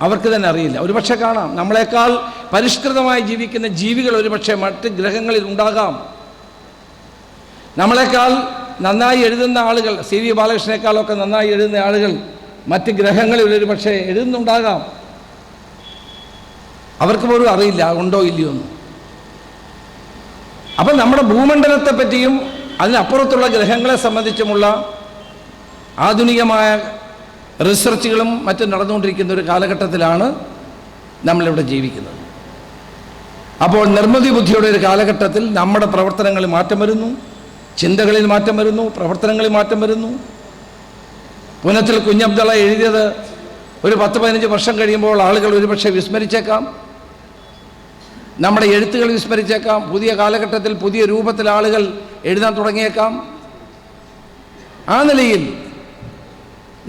അവർക്ക് തന്നെ അറിയില്ല. ഒരുപക്ഷെ കാണാം, നമ്മളെക്കാൾ പരിഷ്കൃതമായി ജീവിക്കുന്ന ജീവികൾ ഒരുപക്ഷെ മറ്റ് ഗ്രഹങ്ങളിൽ ഉണ്ടാകാം. നമ്മളെക്കാൾ നന്നായി എഴുതുന്ന ആളുകൾ, CV ബാലകൃഷ്ണനേക്കാളൊക്കെ നന്നായി എഴുതുന്ന ആളുകൾ മറ്റ് ഗ്രഹങ്ങളിൽ ഒരുപക്ഷെ എഴുതുന്നുണ്ടാകാം. അവർക്ക് പോലും അറിയില്ല ഉണ്ടോ ഇല്ലയോ എന്ന്. അപ്പം നമ്മുടെ ഭൂമണ്ഡലത്തെ പറ്റിയും അതിനപ്പുറത്തുള്ള ഗ്രഹങ്ങളെ സംബന്ധിച്ചുമുള്ള ആധുനികമായ റിസർച്ചുകളും മറ്റും നടന്നുകൊണ്ടിരിക്കുന്ന ഒരു കാലഘട്ടത്തിലാണ് നമ്മളിവിടെ ജീവിക്കുന്നത്. അപ്പോൾ നിർമ്മിതി ബുദ്ധിയുടെ ഒരു കാലഘട്ടത്തിൽ നമ്മുടെ പ്രവർത്തനങ്ങളിൽ മാറ്റം വരുന്നു, ചിന്തകളിൽ മാറ്റം വരുന്നു, പ്രവർത്തനങ്ങളിൽ മാറ്റം വരുന്നു. പുനത്തിൽ കുഞ്ഞബ്ദുള്ള എഴുതിയത് ഒരു 10-15 വർഷം കഴിയുമ്പോൾ ആളുകൾ ഒരുപക്ഷെ വിസ്മരിച്ചേക്കാം, നമ്മുടെ എഴുത്തുകൾ വിസ്മരിച്ചേക്കാം. പുതിയ കാലഘട്ടത്തിൽ പുതിയ രൂപത്തിൽ ആളുകൾ എഴുതാൻ തുടങ്ങിയേക്കാം. ആ നിലയിൽ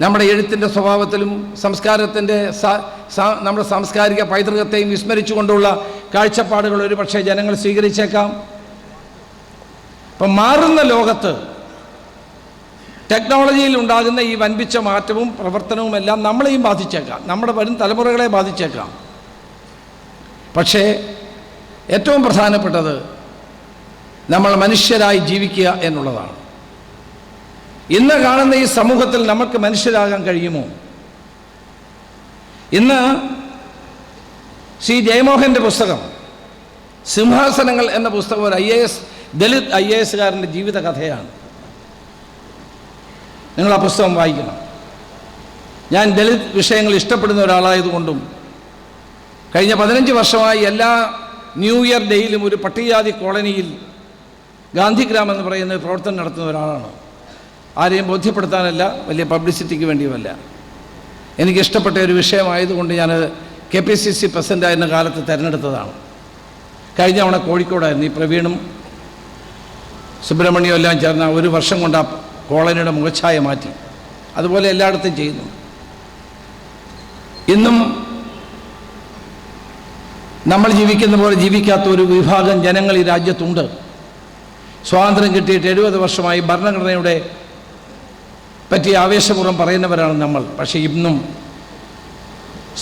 നമ്മുടെ എഴുത്തിൻ്റെ സ്വഭാവത്തിലും സംസ്കാരത്തിൻ്റെ നമ്മുടെ സാംസ്കാരിക പൈതൃകത്തെയും വിസ്മരിച്ചുകൊണ്ടുള്ള കാഴ്ചപ്പാടുകൾ ഒരുപക്ഷെ ജനങ്ങൾ സ്വീകരിച്ചേക്കാം. അപ്പം മാറുന്ന ലോകത്ത് ടെക്നോളജിയിൽ ഉണ്ടാകുന്ന ഈ വൻപിച്ച മാറ്റവും പ്രവർത്തനവും എല്ലാം നമ്മളെയും ബാധിച്ചേക്കാം, നമ്മുടെ വരും തലമുറകളെ ബാധിച്ചേക്കാം. പക്ഷേ ഏറ്റവും പ്രധാനപ്പെട്ടത് നമ്മൾ മനുഷ്യരായി ജീവിക്കുക എന്നുള്ളതാണ്. ഇന്ന് കാണുന്ന ഈ സമൂഹത്തിൽ നമുക്ക് മനുഷ്യരാകാൻ കഴിയുമോ? ഇന്ന് ശ്രീ ജയമോഹൻ്റെ പുസ്തകം സിംഹാസനങ്ങൾ എന്ന പുസ്തകം ഒരു ദലിത് IAS-കാരൻ്റെ ജീവിത കഥയാണ്. നിങ്ങൾ ആ പുസ്തകം വായിക്കണം. ഞാൻ ദലിത് വിഷയങ്ങൾ ഇഷ്ടപ്പെടുന്ന ഒരാളായതുകൊണ്ടും കഴിഞ്ഞ 15 വർഷമായി എല്ലാ ന്യൂ ഇയർ ഡേയിലും ഒരു പട്ടികജാതി കോളനിയിൽ ഗാന്ധിഗ്രാം എന്ന് പറയുന്ന പ്രവർത്തനം നടത്തുന്ന ഒരാളാണ്. ആരെയും ബോധ്യപ്പെടുത്താനല്ല, വലിയ പബ്ലിസിറ്റിക്ക് വേണ്ടിയുമല്ല. എനിക്കിഷ്ടപ്പെട്ട ഒരു വിഷയമായതുകൊണ്ട് ഞാൻ KPCC പ്രസിഡൻ്റായിരുന്ന കാലത്ത് തിരഞ്ഞെടുത്തതാണ്. കഴിഞ്ഞ തവണ കോഴിക്കോടായിരുന്നു. ഈ പ്രവീണും സുബ്രഹ്മണ്യവും എല്ലാം ചേർന്ന 1 വർഷം കൊണ്ട് ആ കോളനിയുടെ മുഖച്ഛായ മാറ്റി. അതുപോലെ എല്ലായിടത്തും ചെയ്യുന്നു. ഇന്നും നമ്മൾ ജീവിക്കുന്ന പോലെ ജീവിക്കാത്ത ഒരു വിഭാഗം ജനങ്ങൾ ഈ രാജ്യത്തുണ്ട്. സ്വാതന്ത്ര്യം കിട്ടിയിട്ട് 70 വർഷമായി ഭരണഘടനയുടെ പറ്റി ആവേശപൂർവ്വം പറയുന്നവരാണ് നമ്മൾ. പക്ഷേ ഇന്നും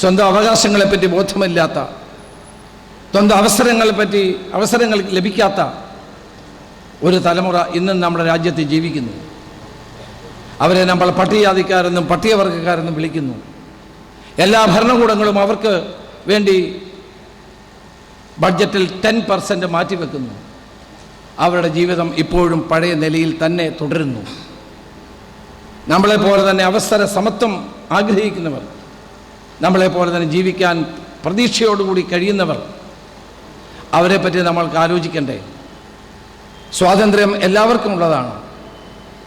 സ്വന്തം അവകാശങ്ങളെപ്പറ്റി ബോധമില്ലാത്ത, സ്വന്തം അവസരങ്ങൾ ലഭിക്കാത്ത ഒരു തലമുറ ഇന്നും നമ്മുടെ രാജ്യത്ത് ജീവിക്കുന്നു. അവരെ നമ്മൾ പട്ടികജാതിക്കാരെന്നും പട്ടികവർഗക്കാരെന്നും വിളിക്കുന്നു. എല്ലാ ഭരണകൂടങ്ങളും അവർക്ക് വേണ്ടി ബഡ്ജറ്റിൽ 10% മാറ്റിവെക്കുന്നു. അവരുടെ ജീവിതം ഇപ്പോഴും പഴയ നിലയിൽ തന്നെ തുടരുന്നു. നമ്മളെപ്പോലെ തന്നെ അവസര സമത്വം ആഗ്രഹിക്കുന്നവർ, നമ്മളെപ്പോലെ തന്നെ ജീവിക്കാൻ പ്രതീക്ഷയോടുകൂടി കഴിയുന്നവർ, അവരെപ്പറ്റി നമ്മൾക്ക് ആലോചിക്കണ്ടേ? സ്വാതന്ത്ര്യം എല്ലാവർക്കും ഉള്ളതാണ്,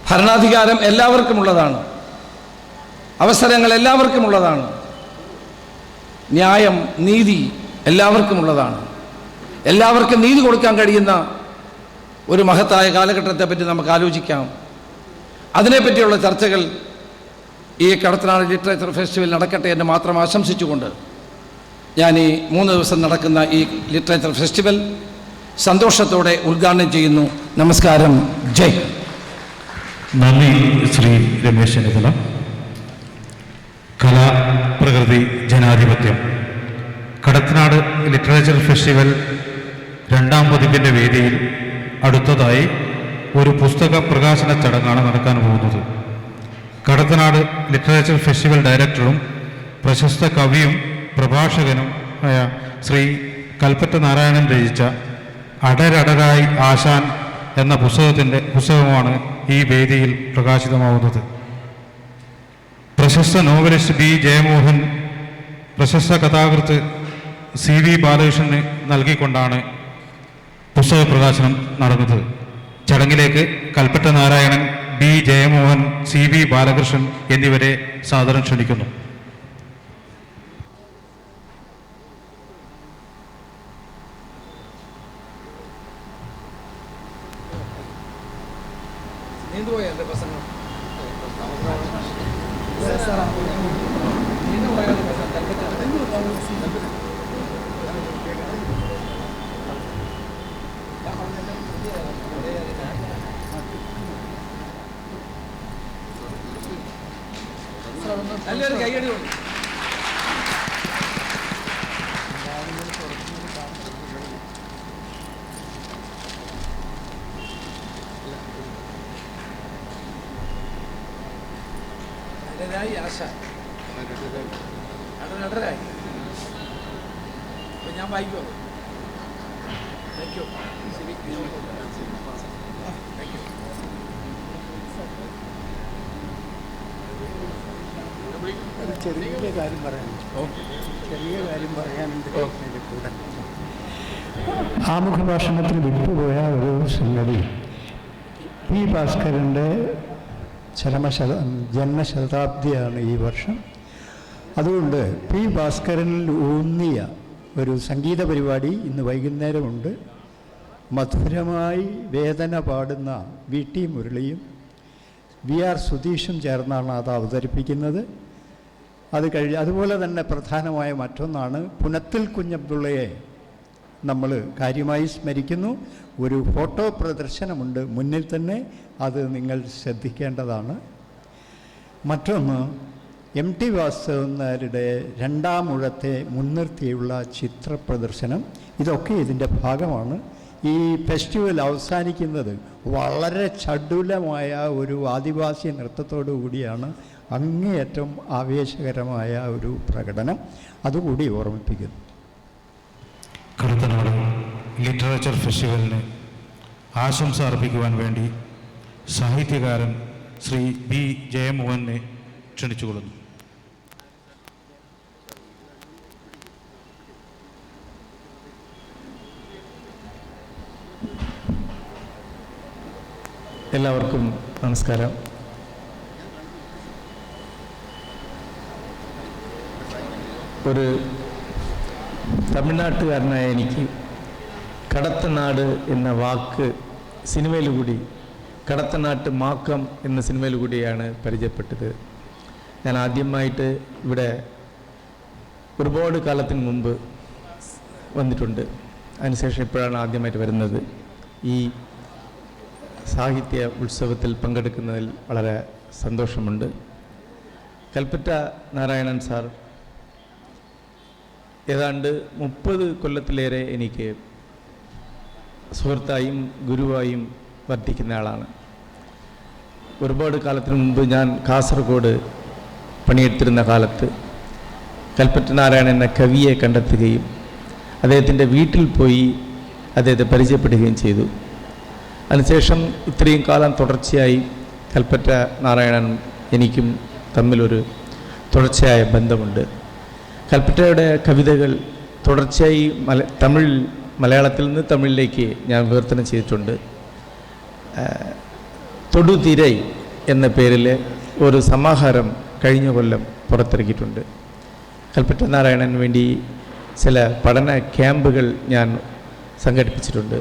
ഭരണാധികാരം എല്ലാവർക്കും ഉള്ളതാണ്, അവസരങ്ങൾ എല്ലാവർക്കും ഉള്ളതാണ്, ന്യായം നീതി എല്ലാവർക്കും ഉള്ളതാണ്. എല്ലാവർക്കും നീതി കൊടുക്കാൻ കഴിയുന്ന ഒരു മഹത്തായ കാലഘട്ടത്തെപ്പറ്റി നമുക്ക് ആലോചിക്കാം. അതിനെപ്പറ്റിയുള്ള ചർച്ചകൾ ഈ കടത്തനാട് ലിറ്ററേച്ചർ ഫെസ്റ്റിവൽ നടക്കട്ടെ എന്ന് മാത്രം ആശംസിച്ചുകൊണ്ട് ഞാൻ ഈ 3 ദിവസം നടക്കുന്ന ഈ ലിറ്ററേച്ചർ ഫെസ്റ്റിവൽ സന്തോഷത്തോടെ ഉദ്ഘാടനം ചെയ്യുന്നു. നമസ്കാരം. ജയ്. നന്ദി ശ്രീ രമേശ് ചെന്നിത്തല. കല, പ്രകൃതി, ജനാധിപത്യം കടത്തനാട് ലിറ്ററേച്ചർ ഫെസ്റ്റിവൽ 2ാം പതിപ്പിൻ്റെ വേദിയിൽ അടുത്തതായി ഒരു പുസ്തക പ്രകാശന ചടങ്ങാണ് നടക്കാൻ പോകുന്നത്. കടത്തനാട് ലിറ്ററേച്ചർ ഫെസ്റ്റിവൽ ഡയറക്ടറും പ്രശസ്ത കവിയും പ്രഭാഷകനും ആയ ശ്രീ കൽപ്പറ്റ നാരായണൻ രചിച്ച അടരടരായി ആശാൻ എന്ന പുസ്തകമാണ് ഈ വേദിയിൽ പ്രകാശിതമാവുന്നത്. പ്രശസ്ത നോവലിസ്റ്റ് ബി ജയമോഹൻ പ്രശസ്ത കഥാകൃത്ത് CV ബാലകൃഷ്ണന് നൽകിക്കൊണ്ടാണ് പുസ്തക പ്രകാശനം നടന്നത്. ചടങ്ങിലേക്ക് കൽപ്പറ്റ നാരായണൻ, ബി ജയമോഹൻ, CV ബാലകൃഷ്ണൻ എന്നിവരെ സാദരം ക്ഷണിക്കുന്നു. നല്ലൊരു കൈയടി കൊണ്ട് അടരായി ആശ അടരായി. അപ്പം ഞാൻ വായിക്കുമോ? Thank you. Thank you. ചെറിയ കാര്യം പറയാനുണ്ട്. കൂടെ ആമുഖ ഭാഷണത്തിൽ വിട്ടുപോയ ഒരു സംഗതി, പി ഭാസ്കരൻ്റെ ജന്മശതാബ്ദിയാണ് ഈ വർഷം. അതുകൊണ്ട് പി ഭാസ്കരനിൽ ഊന്നിയ ഒരു സംഗീത പരിപാടി ഇന്ന് വൈകുന്നേരമുണ്ട്. മധുരമായി വേദന പാടുന്ന VT മുരളിയും VR സുധീഷും ചേർന്നാണ് അത് അവതരിപ്പിക്കുന്നത്. അതുപോലെ തന്നെ പ്രധാനമായ മറ്റൊന്നാണ്, പുനത്തിൽ കുഞ്ഞബ്ദുള്ളയെ നമ്മൾ കാര്യമായി സ്മരിക്കുന്നു. ഒരു ഫോട്ടോ പ്രദർശനമുണ്ട് മുന്നിൽ തന്നെ, അത് നിങ്ങൾ ശ്രദ്ധിക്കേണ്ടതാണ്. മറ്റൊന്ന്, MT വാസുദേവൻ നായരുടെ 2ാം ഊഴത്തെ മുൻനിർത്തിയുള്ള ചിത്ര പ്രദർശനം. ഇതൊക്കെ ഇതിൻ്റെ ഭാഗമാണ്. ഈ ഫെസ്റ്റിവൽ അവസാനിക്കുന്നത് വളരെ ചടുലമായ ഒരു ആദിവാസി നൃത്തത്തോടു കൂടിയാണ്. അങ്ങേയറ്റം ആവേശകരമായ ഒരു പ്രകടനം അതുകൂടി ഓർമ്മിപ്പിക്കുന്നു. കടത്തനാട് ലിറ്ററേച്ചർ ഫെസ്റ്റിവലിന് ആശംസ അർപ്പിക്കുവാൻ വേണ്ടി സാഹിത്യകാരൻ ശ്രീ ബി ജയമോഹനെ ക്ഷണിച്ചുകൊള്ളുന്നു. എല്ലാവർക്കും നമസ്കാരം. ഒരു തമിഴ്നാട്ടുകാരനായ എനിക്ക് കടത്തനാട് എന്ന വാക്ക് സിനിമയിലുകൂടി, കടത്തനാട്ട് മാക്കം എന്ന സിനിമയിലുകൂടിയാണ് പരിചയപ്പെട്ടത്. ഞാൻ ആദ്യമായിട്ട് ഇവിടെ ഒരുപാട് കാലത്തിന് മുമ്പ് വന്നിട്ടുണ്ട്. അതിനുശേഷം ഇപ്പോഴാണ് ആദ്യമായിട്ട് വരുന്നത്. ഈ സാഹിത്യ ഉത്സവത്തിൽ പങ്കെടുക്കുന്നതിൽ വളരെ സന്തോഷമുണ്ട്. കൽപ്പറ്റ നാരായണൻ സാർ ഏതാണ്ട് 30 കൊല്ലത്തിലേറെ എനിക്ക് സുഹൃത്തായും ഗുരുവായും വർദ്ധിക്കുന്ന ആളാണ്. ഒരുപാട് കാലത്തിന് മുമ്പ് ഞാൻ കാസർഗോഡ് പണിയെടുത്തിരുന്ന കാലത്ത് കൽപ്പറ്റ നാരായണൻ എന്ന കവിയെ കണ്ടെത്തുകയും അദ്ദേഹത്തിൻ്റെ വീട്ടിൽ പോയി അദ്ദേഹത്തെ പരിചയപ്പെടുകയും ചെയ്തു. അതിനുശേഷം ഇത്രയും കാലം തുടർച്ചയായി കൽപ്പറ്റ നാരായണൻ എനിക്കും തമ്മിലൊരു തുടർച്ചയായ ബന്ധമുണ്ട്. കൽപ്പറ്റയുടെ കവിതകൾ തുടർച്ചയായി മലയാളത്തിൽ നിന്ന് തമിഴിലേക്ക് ഞാൻ വിവർത്തനം ചെയ്തിട്ടുണ്ട്. തൊടുതിരൈ എന്ന പേരിൽ ഒരു സമാഹാരം കഴിഞ്ഞ കൊല്ലം പുറത്തിറക്കിയിട്ടുണ്ട്. കൽപ്പറ്റ നാരായണന് വേണ്ടി ചില പഠന ക്യാമ്പുകൾ ഞാൻ സംഘടിപ്പിച്ചിട്ടുണ്ട്.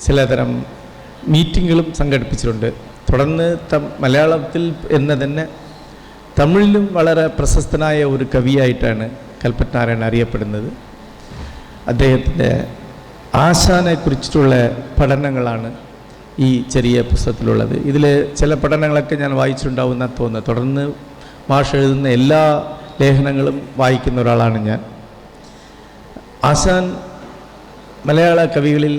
ചിലതരം മീറ്റിങ്ങുകളും സംഘടിപ്പിച്ചിട്ടുണ്ട്. തുടർന്ന് മലയാളത്തിൽ എന്ന് തന്നെ തമിഴിലും വളരെ പ്രശസ്തനായ ഒരു കവിയായിട്ടാണ് കൽപ്പറ്റ നാരായണൻ അറിയപ്പെടുന്നത്. അദ്ദേഹത്തിൻ്റെ ആശാനെക്കുറിച്ചിട്ടുള്ള പഠനങ്ങളാണ് ഈ ചെറിയ പുസ്തകത്തിലുള്ളത്. ഇതിൽ ചില പഠനങ്ങളൊക്കെ ഞാൻ വായിച്ചിട്ടുണ്ടാവുമെന്നാണ് തോന്നുന്നത്. തുടർന്ന് മാഷ് എഴുതുന്ന എല്ലാ ലേഖനങ്ങളും വായിക്കുന്ന ഒരാളാണ് ഞാൻ. ആശാൻ മലയാള കവികളിൽ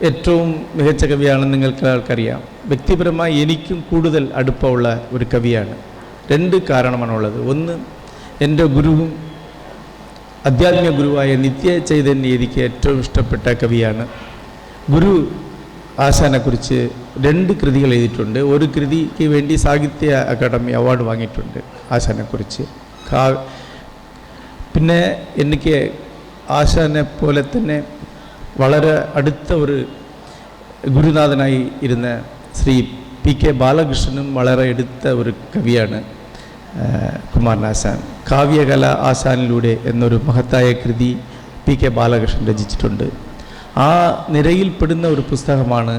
ഏറ്റവും മികച്ച കവിയാണെന്ന് നിങ്ങൾക്ക് ആൾക്കറിയാം. വ്യക്തിപരമായി എനിക്കും കൂടുതൽ അടുപ്പമുള്ള ഒരു കവിയാണ്. 2 കാരണമാണുള്ളത്. ഒന്ന്, എൻ്റെ ഗുരുവും ആധ്യാത്മിക ഗുരുവായ നിത്യ ചൈതന്യ എനിക്ക് ഏറ്റവും ഇഷ്ടപ്പെട്ട കവിയാണ്. ഗുരു ആശാനെക്കുറിച്ച് 2 കൃതികൾ എഴുതിയിട്ടുണ്ട്. ഒരു കൃതിക്ക് വേണ്ടി സാഹിത്യ അക്കാദമി അവാർഡ് വാങ്ങിയിട്ടുണ്ട് ആശാനെക്കുറിച്ച്. പിന്നെ എനിക്ക് ആശാനെ പോലെ തന്നെ വളരെ അടുത്ത ഒരു ഗുരുനാഥനായി ഇരുന്ന ശ്രീ PK ബാലകൃഷ്ണനും വളരെ അടുത്ത ഒരു കവിയാണ് കുമാരനാശാൻ. കാവ്യകല ആശാനിലൂടെ എന്നൊരു മഹത്തായ കൃതി PK ബാലകൃഷ്ണൻ രചിച്ചിട്ടുണ്ട്. ആ നിരയിൽപ്പെടുന്ന ഒരു പുസ്തകമാണ്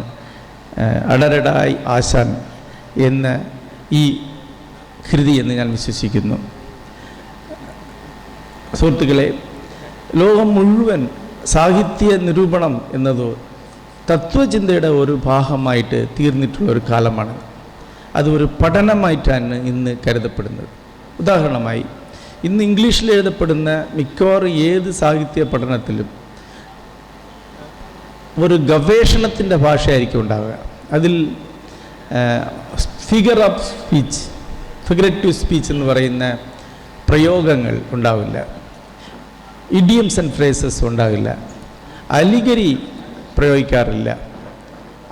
അടരടായി ആശാൻ എന്ന ഈ കൃതി എന്ന് ഞാൻ വിശ്വസിക്കുന്നു. സുഹൃത്തുക്കളെ, ലോകം മുഴുവൻ സാഹിത്യ നിരൂപണം എന്നത് തത്വചിന്തയുടെ ഒരു ഭാഗമായിട്ട് തീർന്നിട്ടുള്ള ഒരു കാലമാണ്. അതൊരു പഠനമായിട്ടാണ് ഇന്ന് കരുതപ്പെടുന്നത്. ഉദാഹരണമായി, ഇന്ന് ഇംഗ്ലീഷിൽ എഴുതപ്പെടുന്ന മിക്കവാറും ഏത് സാഹിത്യ പഠനത്തിലും ഒരു ഗവേഷണത്തിൻ്റെ ഭാഷയായിരിക്കും ഉണ്ടാവുക. അതിൽ ഫിഗറേറ്റീവ് സ്പീച്ച് എന്ന് പറയുന്ന പ്രയോഗങ്ങൾ ഉണ്ടാവില്ല. ഇഡിയംസ് ആൻഡ് ഫ്രേസസ് ഉണ്ടാവില്ല. അലിഗരി പ്രയോഗിക്കാറില്ല.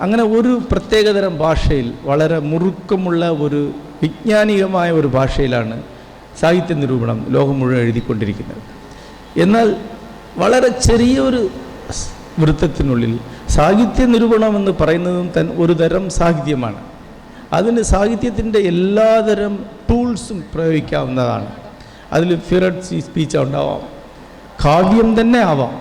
അങ്ങനെ ഒരു പ്രത്യേകതരം ഭാഷയിൽ, വളരെ മുറുക്കമുള്ള ഒരു വൈജ്ഞാനികമായ ഒരു ഭാഷയിലാണ് സാഹിത്യ നിരൂപണം ലോകം മുഴുവൻ എഴുതിക്കൊണ്ടിരിക്കുന്നത്. എന്നാൽ വളരെ ചെറിയൊരു വൃത്തത്തിനുള്ളിൽ സാഹിത്യ നിരൂപണം എന്ന് പറയുന്നതും ഒരു തരം സാഹിത്യമാണ്. അതിന് സാഹിത്യത്തിൻ്റെ എല്ലാതരം ടൂൾസും പ്രയോഗിക്കാവുന്നതാണ്. അതിൽ ഫിഗറേറ്റീവ് സ്പീച്ച് ഉണ്ടാവാം, കാവ്യം തന്നെ ആവാം,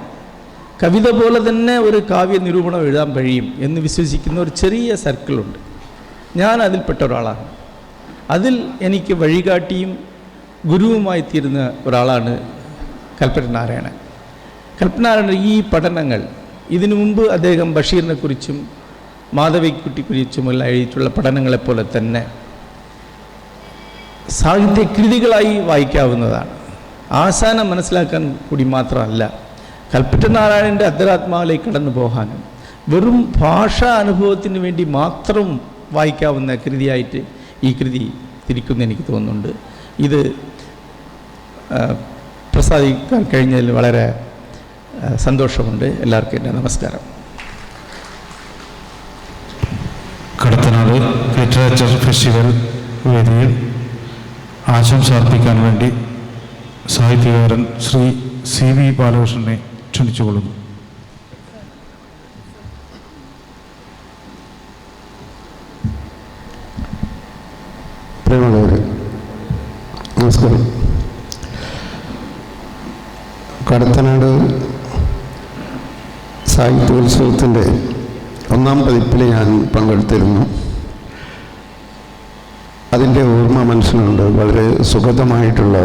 കവിത പോലെ തന്നെ ഒരു കാവ്യ നിരൂപണം എഴുതാൻ കഴിയും എന്ന് വിശ്വസിക്കുന്ന ഒരു ചെറിയ സർക്കിളുണ്ട്. ഞാൻ അതിൽപ്പെട്ട ഒരാളാണ്. അതിൽ എനിക്ക് വഴികാട്ടിയും ഗുരുവുമായി തീരുന്ന ഒരാളാണ് കൽപ്പറ്റ നാരായണൻ. കൽപ്പറ്റ നാരായണൻ ഈ പഠനങ്ങൾ, ഇതിനു മുമ്പ് അദ്ദേഹം ബഷീറിനെക്കുറിച്ചും മാധവിക്കുട്ടിയെക്കുറിച്ചുമുള്ള എഴുതിയിട്ടുള്ള പഠനങ്ങളെപ്പോലെ തന്നെ സാഹിത്യകൃതികളായി വായിക്കാവുന്നതാണ്. ആശാനം മനസ്സിലാക്കാൻ കൂടി മാത്രമല്ല, കൽപ്പറ്റ നാരായണൻ്റെ അന്തരാത്മാവിലേക്ക് കടന്നു പോകാനും വെറും ഭാഷാ അനുഭവത്തിന് വേണ്ടി മാത്രം വായിക്കാവുന്ന കൃതിയായിട്ട് ഈ കൃതി തിരിക്കുമെന്ന് എനിക്ക് തോന്നുന്നുണ്ട്. ഇത് പ്രസാദിക്കാൻ കഴിഞ്ഞതിൽ വളരെ സന്തോഷമുണ്ട്. എല്ലാവർക്കും എൻ്റെ നമസ്കാരം. കടത്തനാട് ലിറ്ററേച്ചർ ഫെസ്റ്റിവൽ വേദിയിൽ ആശംസ അർപ്പിക്കാൻ വേണ്ടി സാഹിത്യകാരൻ ശ്രീ CV ബാലകൃഷ്ണനെ ക്ഷണിച്ചുകൊള്ളുന്നു. പ്രിയമുള്ളവരെ, നമസ്കാരം. കടത്തനാട് സാഹിത്യോത്സവത്തിൻ്റെ 1ാം പതിപ്പിൽ ഞാൻ പങ്കെടുത്തിരുന്നു. അതിൻ്റെ ഓർമ്മ മനസ്സിലുണ്ട്. വളരെ സുഖദമായിട്ടുള്ള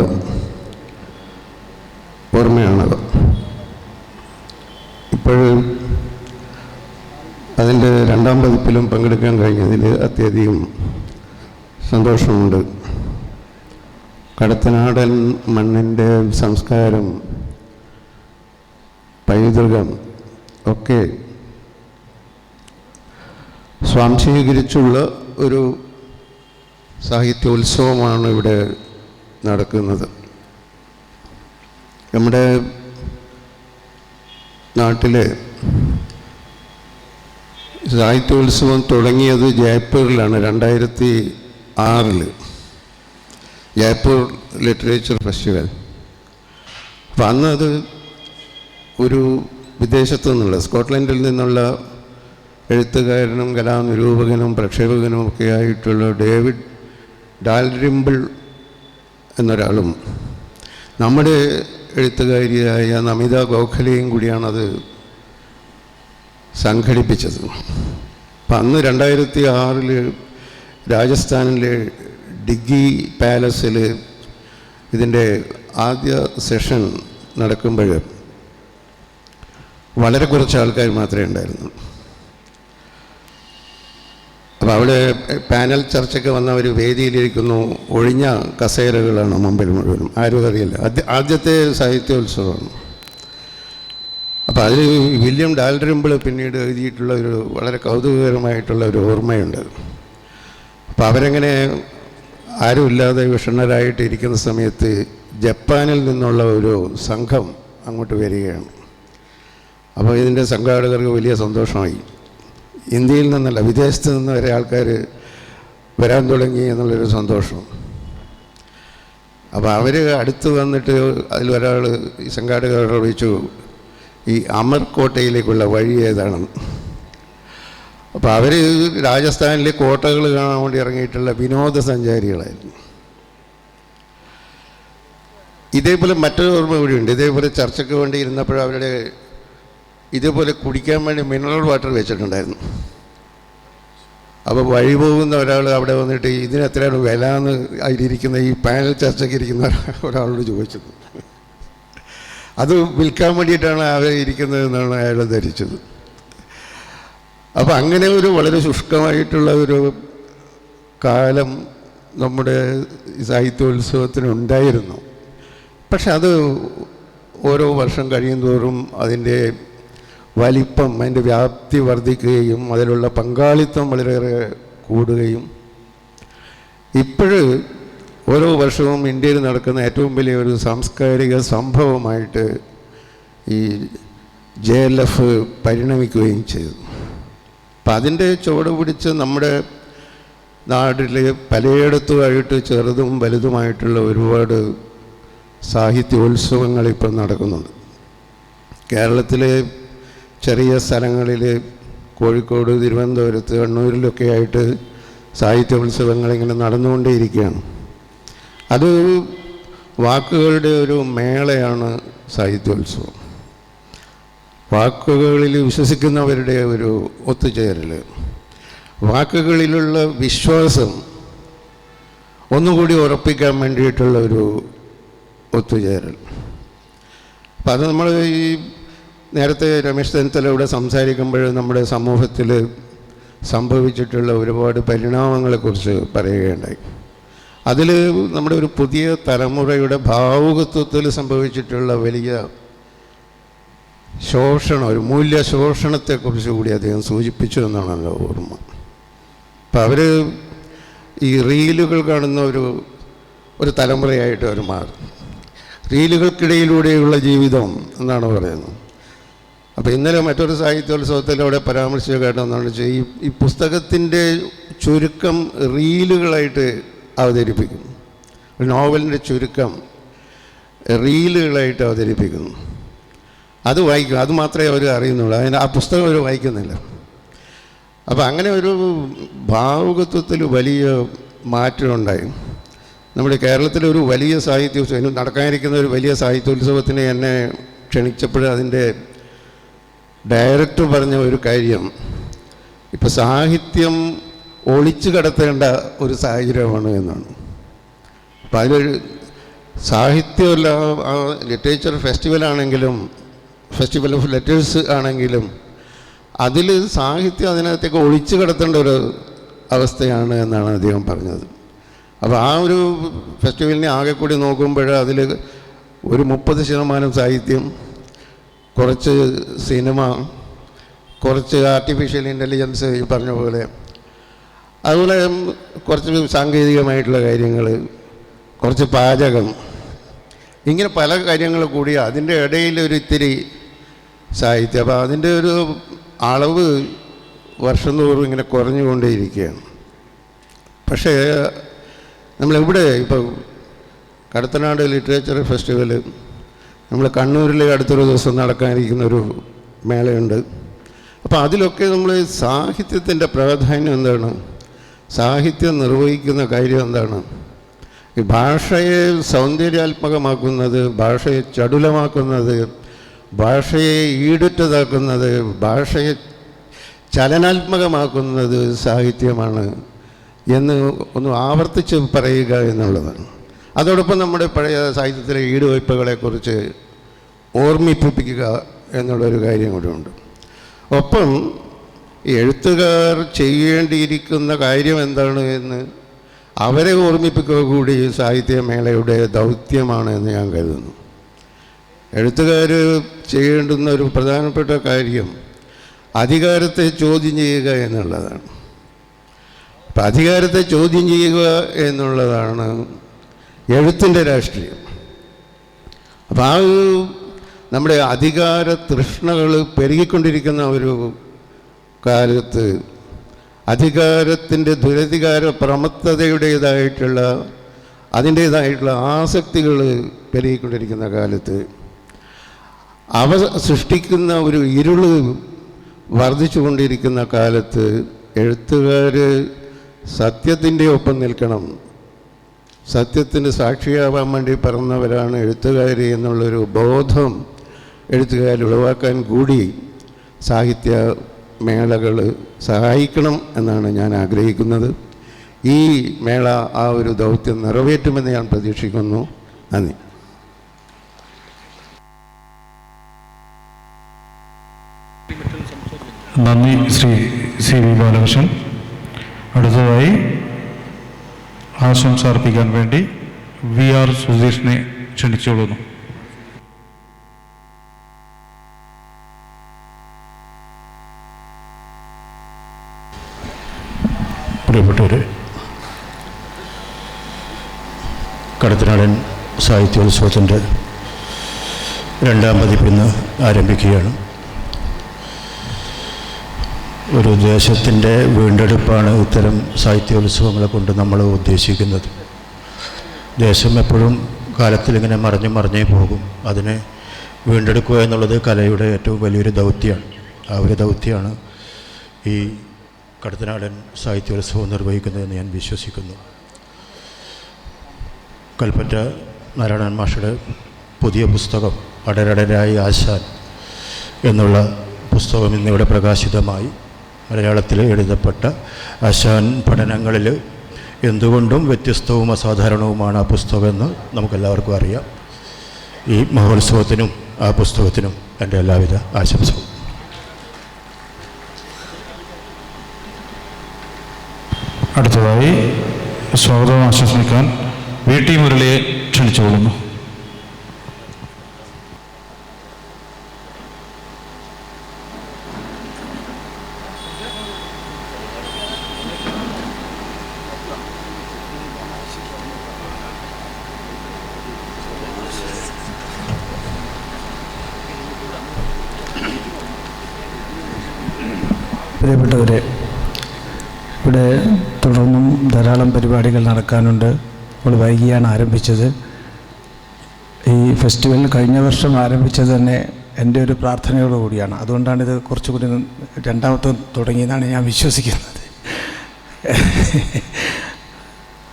ഓർമ്മയാണത്. ഇപ്പോഴും അതിൻ്റെ 2ാം പതിപ്പിലും പങ്കെടുക്കാൻ കഴിഞ്ഞതിൽ അത്യധികം സന്തോഷമുണ്ട്. കടത്തനാടൻ മണ്ണിൻ്റെ സംസ്കാരം, പൈതൃകം ഒക്കെ സ്വാംശീകരിച്ചുള്ള ഒരു സാഹിത്യോത്സവമാണ് ഇവിടെ നടക്കുന്നത്. നമ്മുടെ നാട്ടിലെ സാഹിത്യോത്സവം തുടങ്ങിയത് ജയ്പൂരിലാണ് 2006 ജയ്പൂർ ലിറ്ററേച്ചർ ഫെസ്റ്റിവൽ. അപ്പം അന്ന് അത് ഒരു വിദേശത്തു നിന്നുള്ള, സ്കോട്ട്ലൻഡിൽ നിന്നുള്ള എഴുത്തുകാരനും കലാനിരൂപകനും പ്രക്ഷേപകനും ഒക്കെ ആയിട്ടുള്ള ഡേവിഡ് ഡാൽറിംബിൾ എന്നൊരാളും നമ്മുടെ എഴുത്തുകാരിയായ നമിത ഗോഖലെയും കൂടിയാണത് സംഘടിപ്പിച്ചത്. അപ്പം അന്ന് 2006 രാജസ്ഥാനിലെ ഡിഗ്ഗി പാലസിൽ ഇതിൻ്റെ ആദ്യ സെഷൻ നടക്കുമ്പോൾ വളരെ കുറച്ച് ആൾക്കാർ മാത്രമേ ഉണ്ടായിരുന്നു. അപ്പോൾ അവിടെ പാനൽ ചർച്ചയ്ക്ക് വന്ന ഒരു വേദിയിലിരിക്കുന്നു, ഒഴിഞ്ഞ കസേരകളാണ് മുമ്പിൽ മുഴുവനും, ആരും അറിയില്ല. ആദ്യത്തെ സാഹിത്യോത്സവമാണ്. അപ്പോൾ അതിൽ വില്യം ഡാൽറിംബിൾ പിന്നീട് എഴുതിയിട്ടുള്ള ഒരു വളരെ കൗതുകകരമായിട്ടുള്ള ഒരു ഓർമ്മയുണ്ട്. അപ്പോൾ അവരെങ്ങനെ ആരുമില്ലാതെ വിഷണ്ണരായിട്ട് ഇരിക്കുന്ന സമയത്ത് ജപ്പാനിൽ നിന്നുള്ള ഒരു സംഘം അങ്ങോട്ട് വരികയാണ്. അപ്പോൾ ഇതിൻ്റെ സംഘാടകർക്ക് വലിയ സന്തോഷമായി. ഇന്ത്യയിൽ നിന്നല്ല, വിദേശത്ത് നിന്ന് വരെ ആൾക്കാർ വരാൻ തുടങ്ങി എന്നുള്ളൊരു സന്തോഷം. അപ്പോൾ അവർ അടുത്ത് വന്നിട്ട് അതിലൊരാൾ ഈ സംഘാടകരോട് ചോദിച്ചു, ഈ അമർകോട്ടയിലേക്കുള്ള വഴി ഏതാണെന്ന്. അപ്പോൾ അവർ രാജസ്ഥാനിലെ കോട്ടകൾ കാണാൻ വേണ്ടി ഇറങ്ങിയിട്ടുള്ള വിനോദസഞ്ചാരികളായിരുന്നു. ഇതേപോലെ മറ്റൊരു ഓർമ്മ കൂടിയുണ്ട്. ഇതേപോലെ ചർച്ചയ്ക്ക് വേണ്ടി ഇരുന്നപ്പോൾ അവരുടെ ഇതേപോലെ കുടിക്കാൻ വേണ്ടി മിനറൽ വാട്ടർ വെച്ചിട്ടുണ്ടായിരുന്നു. അപ്പോൾ വഴി പോകുന്ന ഒരാൾ അവിടെ വന്നിട്ട് ഇതിന് എത്രയാണ് വില എന്ന് അതിലിരിക്കുന്ന ഈ പാനൽ ചർച്ചയ്ക്ക് ഇരിക്കുന്ന ഒരാളോട് ചോദിച്ചത്. അത് വിൽക്കാൻ വേണ്ടിയിട്ടാണ് അവർ ഇരിക്കുന്നതെന്നാണ് അയാൾ ധരിച്ചത്. അപ്പോൾ അങ്ങനെ ഒരു വളരെ ശുഷ്കമായിട്ടുള്ള ഒരു കാലം നമ്മുടെ സാഹിത്യോത്സവത്തിനുണ്ടായിരുന്നു. പക്ഷെ അത് ഓരോ വർഷം കഴിയുന്തോറും അതിൻ്റെ വലിപ്പം, അതിൻ്റെ വ്യാപ്തി വർദ്ധിക്കുകയും അതിലുള്ള പങ്കാളിത്തം വളരെയേറെ കൂടുകയും ഇപ്പോഴ് ഓരോ വർഷവും ഇന്ത്യയിൽ നടക്കുന്ന ഏറ്റവും വലിയ ഒരു സാംസ്കാരിക സംഭവമായിട്ട് ഈ JLF പരിണമിക്കുകയും ചെയ്തു. അപ്പം അതിൻ്റെ ചുവട് പിടിച്ച് നമ്മുടെ നാട്ടിൽ പലയിടത്തുമായിട്ട് ചെറുതും വലുതുമായിട്ടുള്ള ഒരുപാട് സാഹിത്യോത്സവങ്ങൾ ഇപ്പം നടക്കുന്നുണ്ട്. കേരളത്തിലെ ചെറിയ സ്ഥലങ്ങളിൽ കോഴിക്കോട്, തിരുവനന്തപുരത്ത്, കണ്ണൂരിലൊക്കെ ആയിട്ട് സാഹിത്യോത്സവങ്ങൾ ഇങ്ങനെ നടന്നുകൊണ്ടേയിരിക്കുകയാണ്. അത് വാക്കുകളുടെ ഒരു മേളയാണ് സാഹിത്യോത്സവം. വാക്കുകളിൽ വിശ്വസിക്കുന്നവരുടെ ഒരു ഒത്തുചേരൽ, വാക്കുകളിലുള്ള വിശ്വാസം ഒന്നുകൂടി ഉറപ്പിക്കാൻ വേണ്ടിയിട്ടുള്ള ഒരു ഒത്തുചേരൽ. അപ്പം അത് നമ്മൾ ഈ നേരത്തെ രമേശ് ചെന്നിത്തലയുടെ സംസാരിക്കുമ്പോൾ നമ്മുടെ സമൂഹത്തിൽ സംഭവിച്ചിട്ടുള്ള ഒരുപാട് പരിണാമങ്ങളെക്കുറിച്ച് പറയുകയുണ്ടായി. അതിൽ നമ്മുടെ ഒരു പുതിയ തലമുറയുടെ ഭാവുകത്വത്തിൽ സംഭവിച്ചിട്ടുള്ള വലിയ ശോഷണം, ഒരു മൂല്യ ശോഷണത്തെക്കുറിച്ച് കൂടി അദ്ദേഹം സൂചിപ്പിച്ചു എന്നാണ് എൻ്റെ ഓർമ്മ. അപ്പം അവർ ഈ റീലുകൾ കാണുന്ന ഒരു തലമുറയായിട്ട് അവർ മാറി. റീലുകൾക്കിടയിലൂടെയുള്ള ജീവിതം എന്നാണ് പറയുന്നത്. അപ്പോൾ ഇന്നലെ മറ്റൊരു സാഹിത്യോത്സവത്തിലൂടെ പരാമർശിച്ച കേട്ടെന്നാണ് വെച്ചാൽ ഈ പുസ്തകത്തിൻ്റെ ചുരുക്കം റീലുകളായിട്ട് അവതരിപ്പിക്കുന്നു. ഒരു നോവലിൻ്റെ ചുരുക്കം റീലുകളായിട്ട് അവതരിപ്പിക്കുന്നു. അത് വായിക്കും, അത് മാത്രമേ അവർ അറിയുന്നുള്ളൂ. ആ പുസ്തകം അവർ വായിക്കുന്നില്ല. അപ്പോൾ അങ്ങനെ ഒരു ഭാവുകത്വത്തിൽ വലിയ മാറ്റമുണ്ടായി. നമ്മുടെ കേരളത്തിലെ ഒരു വലിയ സാഹിത്യോത്സവം നടക്കാനിരിക്കുന്ന ഒരു വലിയ സാഹിത്യോത്സവത്തിന് എന്നെ ക്ഷണിച്ചപ്പോൾ അതിൻ്റെ ഡയറക്ടർ പറഞ്ഞ ഒരു കാര്യം, ഇപ്പോൾ സാഹിത്യം ഒളിച്ചു കടത്തേണ്ട ഒരു സാഹചര്യമാണ് എന്നാണ്. അപ്പം അതിലൊരു സാഹിത്യമല്ല, ലിറ്ററേച്ചർ ഫെസ്റ്റിവലാണെങ്കിലും, ഫെസ്റ്റിവൽ ഓഫ് ലെറ്റേഴ്സ് ആണെങ്കിലും അതിൽ സാഹിത്യം അതിനകത്തേക്ക് ഒളിച്ചു കിടത്തേണ്ട ഒരു അവസ്ഥയാണ് എന്നാണ് അദ്ദേഹം പറഞ്ഞത്. അപ്പോൾ ആ ഒരു ഫെസ്റ്റിവലിനെ ആകെ കൂടി നോക്കുമ്പോൾ അതിൽ ഒരു 30% സാഹിത്യം, കുറച്ച് സിനിമ, കുറച്ച് ആർട്ടിഫിഷ്യൽ ഇൻ്റലിജൻസ്, ഈ പറഞ്ഞ പോലെ, അതുപോലെ കുറച്ച് സാങ്കേതികമായിട്ടുള്ള കാര്യങ്ങൾ, കുറച്ച് പാചകം, ഇങ്ങനെ പല കാര്യങ്ങൾ കൂടി അതിൻ്റെ ഇടയിൽ ഒരു ഇത്തിരി സാഹിത്യം. അപ്പോൾ അതിൻ്റെ ഒരു അളവ് വർഷം തോറും ഇങ്ങനെ കുറഞ്ഞുകൊണ്ടേയിരിക്കുകയാണ്. പക്ഷേ നമ്മളെവിടെ ഇപ്പോൾ കടത്തനാട് ലിറ്ററേച്ചർ ഫെസ്റ്റിവൽ, നമ്മൾ കണ്ണൂരിൽ അടുത്തൊരു ദിവസം നടക്കാനിരിക്കുന്നൊരു മേളയുണ്ട്. അപ്പോൾ അതിലൊക്കെ നമ്മൾ സാഹിത്യത്തിൻ്റെ പ്രാധാന്യം എന്താണ്, സാഹിത്യം നിർവഹിക്കുന്ന കാര്യം എന്താണ്, ഈ ഭാഷയെ സൗന്ദര്യാത്മകമാക്കുന്നത്, ഭാഷയെ ചടുലമാക്കുന്നത്, ഭാഷയെ ഈടുറ്റതാക്കുന്നത്, ഭാഷയെ ചലനാത്മകമാക്കുന്നത് സാഹിത്യമാണ് എന്ന് ഒന്ന് ആവർത്തിച്ച് പറയുക എന്നുള്ളതാണ്. അതോടൊപ്പം നമ്മുടെ പഴയ സാഹിത്യത്തിലെ ഈടുവയ്പ്പുകളെക്കുറിച്ച് ഓർമ്മിപ്പിക്കുക എന്നുള്ളൊരു കാര്യം കൂടെ ഉണ്ട്. ഒപ്പം എഴുത്തുകാർ ചെയ്യേണ്ടിയിരിക്കുന്ന കാര്യം എന്താണ് എന്ന് അവരെ ഓർമ്മിപ്പിക്കുക കൂടി സാഹിത്യമേളയുടെ ദൗത്യമാണ് എന്ന് ഞാൻ കരുതുന്നു. എഴുത്തുകാർ ചെയ്യേണ്ടുന്ന ഒരു പ്രധാനപ്പെട്ട കാര്യം അധികാരത്തെ ചോദ്യം ചെയ്യുക എന്നുള്ളതാണ്. അപ്പം അധികാരത്തെ ചോദ്യം ചെയ്യുക എന്നുള്ളതാണ് എഴുത്തിൻ്റെ രാഷ്ട്രീയം. അപ്പം ആ നമ്മുടെ അധികാര തൃഷ്ണകൾ പെരുകിക്കൊണ്ടിരിക്കുന്ന ഒരു കാലത്ത്, അധികാരത്തിൻ്റെ ദുരധികാര പ്രമത്തതയുടേതായിട്ടുള്ള അതിൻ്റേതായിട്ടുള്ള ആസക്തികൾ പെരുകിക്കൊണ്ടിരിക്കുന്ന കാലത്ത് അവ സൃഷ്ടിക്കുന്ന ഒരു ഇരുള് വർദ്ധിച്ചു കൊണ്ടിരിക്കുന്ന കാലത്ത് എഴുത്തുകാർ സത്യത്തിൻ്റെ ഒപ്പം നിൽക്കണം. സത്യത്തിന് സാക്ഷിയാവാൻ വേണ്ടി പറഞ്ഞവരാണ് എഴുത്തുകാർ എന്നുള്ളൊരു ബോധം എഴുത്തുകാർ ഉളവാക്കാൻ കൂടി സാഹിത്യ മേളകൾ സഹായിക്കണം എന്നാണ് ഞാൻ ആഗ്രഹിക്കുന്നത്. ഈ മേള ആ ഒരു ദൗത്യം നിറവേറ്റുമെന്ന് ഞാൻ പ്രതീക്ഷിക്കുന്നു. നന്ദി. നന്ദി ശ്രീ CV ബാലകൃഷ്ണൻ. അടുത്തതായി ആശംസ അർപ്പിക്കാൻ വേണ്ടി VR സുധീഷിനെ ക്ഷണിച്ചുകൊള്ളുന്നു. പ്രിയപ്പെട്ടവരെ, കടത്തനാടൻ സാഹിത്യോത്സവത്തിൻ്റെ 2ാം പതിപ്പ് ഇന്ന് ആരംഭിക്കുകയാണ്. ഒരു ദേശത്തിൻ്റെ വീണ്ടെടുപ്പാണ് ഇത്തരം സാഹിത്യോത്സവങ്ങളെ കൊണ്ട് നമ്മൾ ഉദ്ദേശിക്കുന്നത്. ദേശം എപ്പോഴും കാലത്തിലിങ്ങനെ മറിഞ്ഞേ പോകും. അതിനെ വീണ്ടെടുക്കുക എന്നുള്ളത് കലയുടെ ഏറ്റവും വലിയൊരു ദൗത്യമാണ്. ആ ഒരു ദൗത്യമാണ് ഈ കടത്തനാടൻ സാഹിത്യോത്സവം നിർവഹിക്കുന്നതെന്ന് ഞാൻ വിശ്വസിക്കുന്നു. കൽപ്പറ്റ നാരായണൻ മാഷയുടെ പുതിയ പുസ്തകം അടരടരായി ആശാൻ എന്നുള്ള പുസ്തകം ഇന്നിവിടെ പ്രകാശിതമായി. മലയാളത്തിൽ എഴുതപ്പെട്ട ആശാൻ പഠനങ്ങളിൽ എന്തുകൊണ്ടും വ്യത്യസ്തവും അസാധാരണവുമാണ് ആ പുസ്തകമെന്ന് നമുക്കെല്ലാവർക്കും അറിയാം. ഈ മഹോത്സവത്തിനും ആ പുസ്തകത്തിനും എൻ്റെ എല്ലാവിധ ആശംസകളും. അടുത്തതായി സ്വാഗതം ആശംസിക്കാൻ VT മുരളിയെ ക്ഷണിച്ചുകൊള്ളുന്നു. പ്രിയപ്പെട്ടവരെ, ഇവിടെ തുടർന്നും ധാരാളം പരിപാടികൾ നടക്കാനുണ്ട്. നമ്മൾ വൈകിയാണ് ആരംഭിച്ചത്. ഈ ഫെസ്റ്റിവൽ കഴിഞ്ഞ വർഷം ആരംഭിച്ചത് തന്നെ എൻ്റെ ഒരു പ്രാർത്ഥനയോടുകൂടിയാണ്. അതുകൊണ്ടാണിത് കുറച്ചുകൂടി 2ാമത്തെ തുടങ്ങിയെന്നാണ് ഞാൻ വിശ്വസിക്കുന്നത്.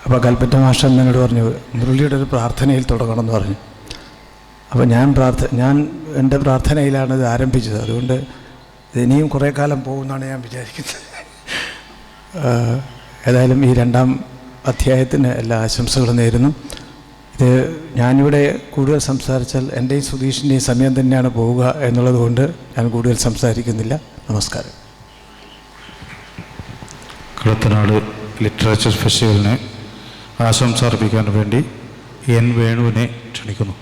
അപ്പോൾ കൽപ്പറ്റ മാഷ് എന്നോട് പറഞ്ഞു, മുരളിയുടെ ഒരു പ്രാർത്ഥനയിൽ തുടങ്ങണമെന്ന് പറഞ്ഞു. അപ്പോൾ ഞാൻ എൻ്റെ പ്രാർത്ഥനയിലാണ് ഇത് ആരംഭിച്ചത്. അതുകൊണ്ട് ഇനിയും കുറേ കാലം പോകുമെന്നാണ് ഞാൻ വിചാരിക്കുന്നത്. ഏതായാലും ഈ 2ാം അധ്യായത്തിന് എല്ലാ ആശംസകളും നേരുന്നു. ഇത് ഞാനിവിടെ കൂടുതൽ സംസാരിച്ചാൽ എൻ്റെയും സുധീഷിൻ്റെയും സമയം തന്നെയാണ് പോവുക എന്നുള്ളത് കൊണ്ട് ഞാൻ കൂടുതൽ സംസാരിക്കുന്നില്ല. നമസ്കാരം. കടത്തനാട് ലിറ്ററേച്ചർ ഫെസ്റ്റിവലിന് ആശംസ അർപ്പിക്കാൻ വേണ്ടി എൻ വേണുവിനെ ക്ഷണിക്കുന്നു.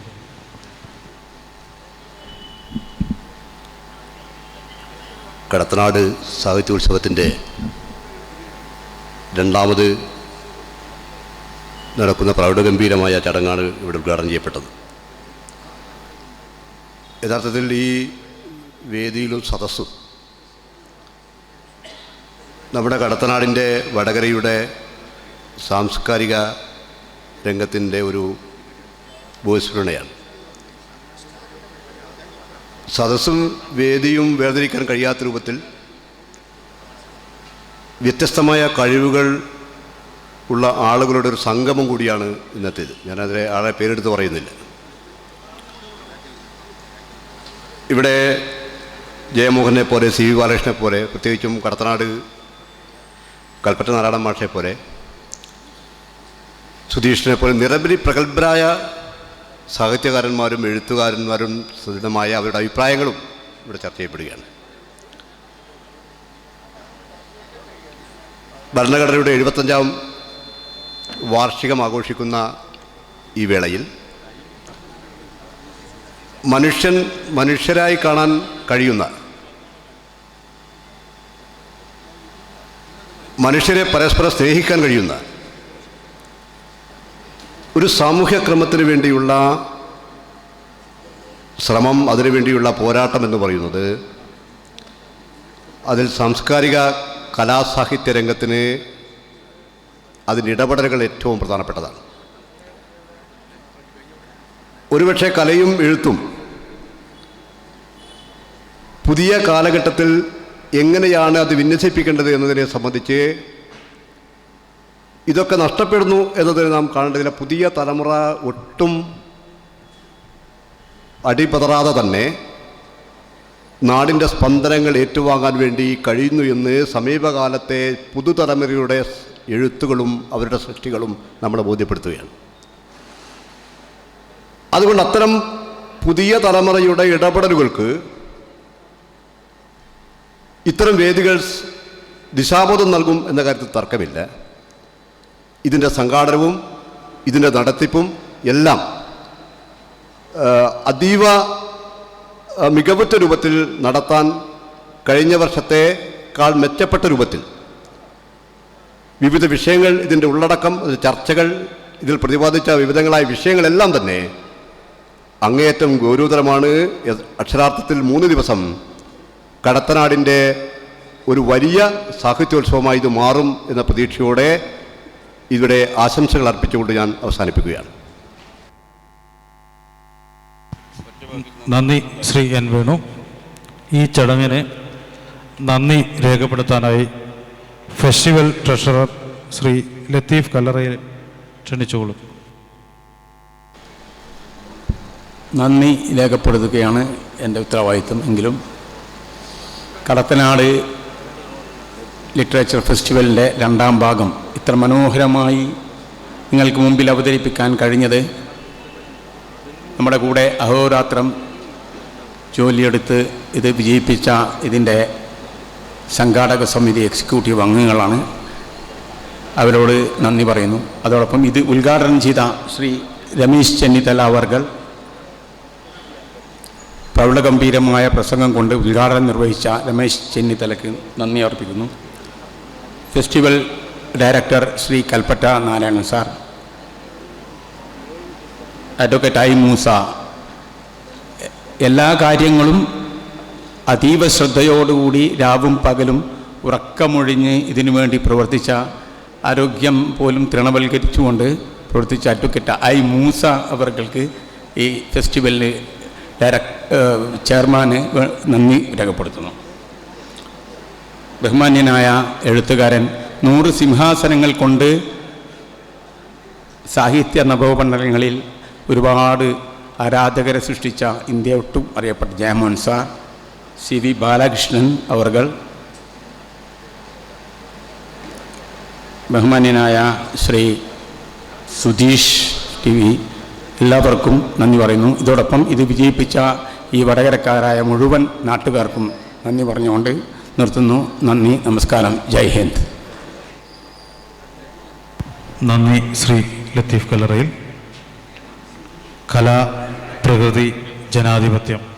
കടത്തനാട് സാഹിത്യോത്സവത്തിൻ്റെ രണ്ടാമത് നടക്കുന്ന പ്രൗഢഗംഭീരമായ ചടങ്ങാണ് ഇവിടെ ഉദ്ഘാടനം ചെയ്യപ്പെട്ടത്. യഥാർത്ഥത്തിൽ ഈ വേദിയിലും സദസ്സും നമ്മുടെ കടത്തനാടിൻ്റെ വടകരയുടെ സാംസ്കാരിക രംഗത്തിൻ്റെ ഒരു ബോസ്ഫുരണയാണ്. സദസ്സും വേദിയും വേർതിരിക്കാൻ കഴിയാത്ത രൂപത്തിൽ വ്യത്യസ്തമായ കഴിവുകൾ ഉള്ള ആളുകളുടെ ഒരു സംഗമം കൂടിയാണ് ഇന്നത്തേത്. ഞാനതിലെ ആളെ പേരെടുത്ത് പറയുന്നില്ല. ഇവിടെ ജയമോഹനെ പോലെ, സി വി ബാലകൃഷ്ണനെ പോലെ, പ്രത്യേകിച്ചും കടത്തനാട് കൽപ്പറ്റ നാരായണൻ മാഷെ പോലെ, സുധീഷിനെ പോലെ നിരവധി പ്രഗത്ഭരായ സാഹിത്യകാരന്മാരും എഴുത്തുകാരന്മാരും സുദൃഢമായ അവരുടെ അഭിപ്രായങ്ങളും ഇവിടെ ചർച്ച ചെയ്യപ്പെടുകയാണ്. ഭരണഘടനയുടെ 75-ാം വാർഷികം ആഘോഷിക്കുന്ന ഈ വേളയിൽ മനുഷ്യരായി കാണാൻ കഴിയുന്ന, മനുഷ്യരെ പരസ്പരം സ്നേഹിക്കാൻ കഴിയുന്ന ഒരു സാമൂഹ്യ ക്രമത്തിന് വേണ്ടിയുള്ള ശ്രമം, അതിനുവേണ്ടിയുള്ള പോരാട്ടം എന്ന് പറയുന്നത്, അതിൽ സാംസ്കാരിക കലാസാഹിത്യ രംഗത്തിന് അതിൻ്റെ ഇടപെടലുകൾ ഏറ്റവും പ്രധാനപ്പെട്ടതാണ്. ഒരുപക്ഷെ കലയും എഴുത്തും പുതിയ കാലഘട്ടത്തിൽ എങ്ങനെയാണ് അത് വിന്യസിപ്പിക്കേണ്ടത് എന്നതിനെ സംബന്ധിച്ച് ഇതൊക്കെ നഷ്ടപ്പെടുന്നു എന്നതിന് നാം കാണേണ്ടതില്ല. പുതിയ തലമുറ ഒട്ടും അടിപതറാതെ തന്നെ നാടിൻ്റെ സ്പന്ദനങ്ങൾ ഏറ്റുവാങ്ങാൻ വേണ്ടി കഴിയുന്നു എന്ന് സമീപകാലത്തെ പുതുതലമുറയുടെ എഴുത്തുകളും അവരുടെ സൃഷ്ടികളും നമ്മളെ ബോധ്യപ്പെടുത്തുകയാണ്. അതുകൊണ്ട് അത്തരം പുതിയ തലമുറയുടെ ഇടപെടലുകൾക്ക് ഇത്തരം വേദികൾ ദിശാബോധം നൽകും എന്ന കാര്യത്തിൽ തർക്കമില്ല. ഇതിൻ്റെ സംഘാടനവും ഇതിൻ്റെ നടത്തിപ്പും എല്ലാം അതീവ മികവുറ്റ രൂപത്തിൽ നടത്താൻ കഴിഞ്ഞ വർഷത്തെക്കാൾ മെച്ചപ്പെട്ട രൂപത്തിൽ വിവിധ വിഷയങ്ങൾ, ഇതിൻ്റെ ഉള്ളടക്കം, ചർച്ചകൾ, ഇതിൽ പ്രതിപാദിച്ച വിവിധങ്ങളായ വിഷയങ്ങളെല്ലാം തന്നെ അങ്ങേയറ്റം ഗൗരവതരമാണ്. അക്ഷരാർത്ഥത്തിൽ 3 ദിവസം കടത്തനാടിൻ്റെ ഒരു വലിയ സാഹിത്യോത്സവമായി ഇത് മാറും എന്ന പ്രതീക്ഷയോടെ ഇവിടെ ആശംസകൾ അർപ്പിച്ചുകൊണ്ട് ഞാൻ അവസാനിപ്പിക്കുകയാണ്. നന്ദി ശ്രീ എൻ വേണു. ഈ ചടങ്ങിന് നന്ദി രേഖപ്പെടുത്താനായി ഫെസ്റ്റിവൽ ട്രഷറർ ശ്രീ ലത്തീഫ് കല്ലറയെ ക്ഷണിച്ചുകൊള്ളും. നന്ദി രേഖപ്പെടുത്തുകയാണ് എൻ്റെ ഉത്തരവാദിത്വം. എങ്കിലും കടത്തനാട് ലിറ്ററേച്ചർ ഫെസ്റ്റിവലിൻ്റെ 2ാം ഭാഗം ഇത്ര മനോഹരമായി നിങ്ങൾക്ക് മുമ്പിൽ അവതരിപ്പിക്കാൻ കഴിഞ്ഞത് നമ്മുടെ കൂടെ അഹോരാത്രം ജോലിയെടുത്ത് ഇത് വിജയിപ്പിച്ച ഇതിൻ്റെ സംഘാടക സമിതി എക്സിക്യൂട്ടീവ് അംഗങ്ങളാണ്. അവരോട് നന്ദി പറയുന്നു. അതോടൊപ്പം ഇത് ഉദ്ഘാടനം ചെയ്ത ശ്രീ രമേശ് ചെന്നിത്തല അവർകൾ പ്രൗഢഗംഭീരമായ പ്രസംഗം കൊണ്ട് ഉദ്ഘാടനം നിർവഹിച്ച രമേശ് ചെന്നിത്തലയ്ക്ക് നന്ദി അർപ്പിക്കുന്നു. Festival director Shri Kalpetta Narayanan sir, advocate I Moosa, എല്ലാ കാര്യങ്ങളും അതീവ ശ്രദ്ധയോടുകൂടി രാവും പകലും ഉറക്കമൊഴിഞ്ഞ് ഇതിനു വേണ്ടി പ്രവർത്തിച്ച, ആരോഗ്യം പോലും തൃണവൽക്കരിച്ചുകൊണ്ട് പ്രവർത്തിച്ച അഡ്വക്കേറ്റ് ഐ മൂസ അവർക്ക് ഈ ഫെസ്റ്റിവലിന് ചെയർമാന് നന്ദി രേഖപ്പെടുത്തുന്നു. ബഹുമാന്യനായ എഴുത്തുകാരൻ 100 സിംഹാസനങ്ങൾ കൊണ്ട് സാഹിത്യ നവോപണ്ടങ്ങളിൽ ഒരുപാട് ആരാധകരെ സൃഷ്ടിച്ച ഇന്ത്യ ഒട്ടും അറിയപ്പെട്ട Jayamohan sir, C V Balakrishnan അവർകൾ, ബഹുമാന്യനായ ശ്രീ സുധീഷ് ടി വി, എല്ലാവർക്കും നന്ദി പറയുന്നു. ഇതോടൊപ്പം ഇത് വിജയിപ്പിച്ച ഈ വടകരക്കാരായ മുഴുവൻ നാട്ടുകാർക്കും നന്ദി പറഞ്ഞുകൊണ്ട് നിർത്തുന്നു. നന്ദി, നമസ്കാരം, ജയ് ഹിന്ദ്. നന്ദി ശ്രീ ലത്തീഫ് കല്ലറയിൽ. കല, പ്രകൃതി, ജനാധിപത്യം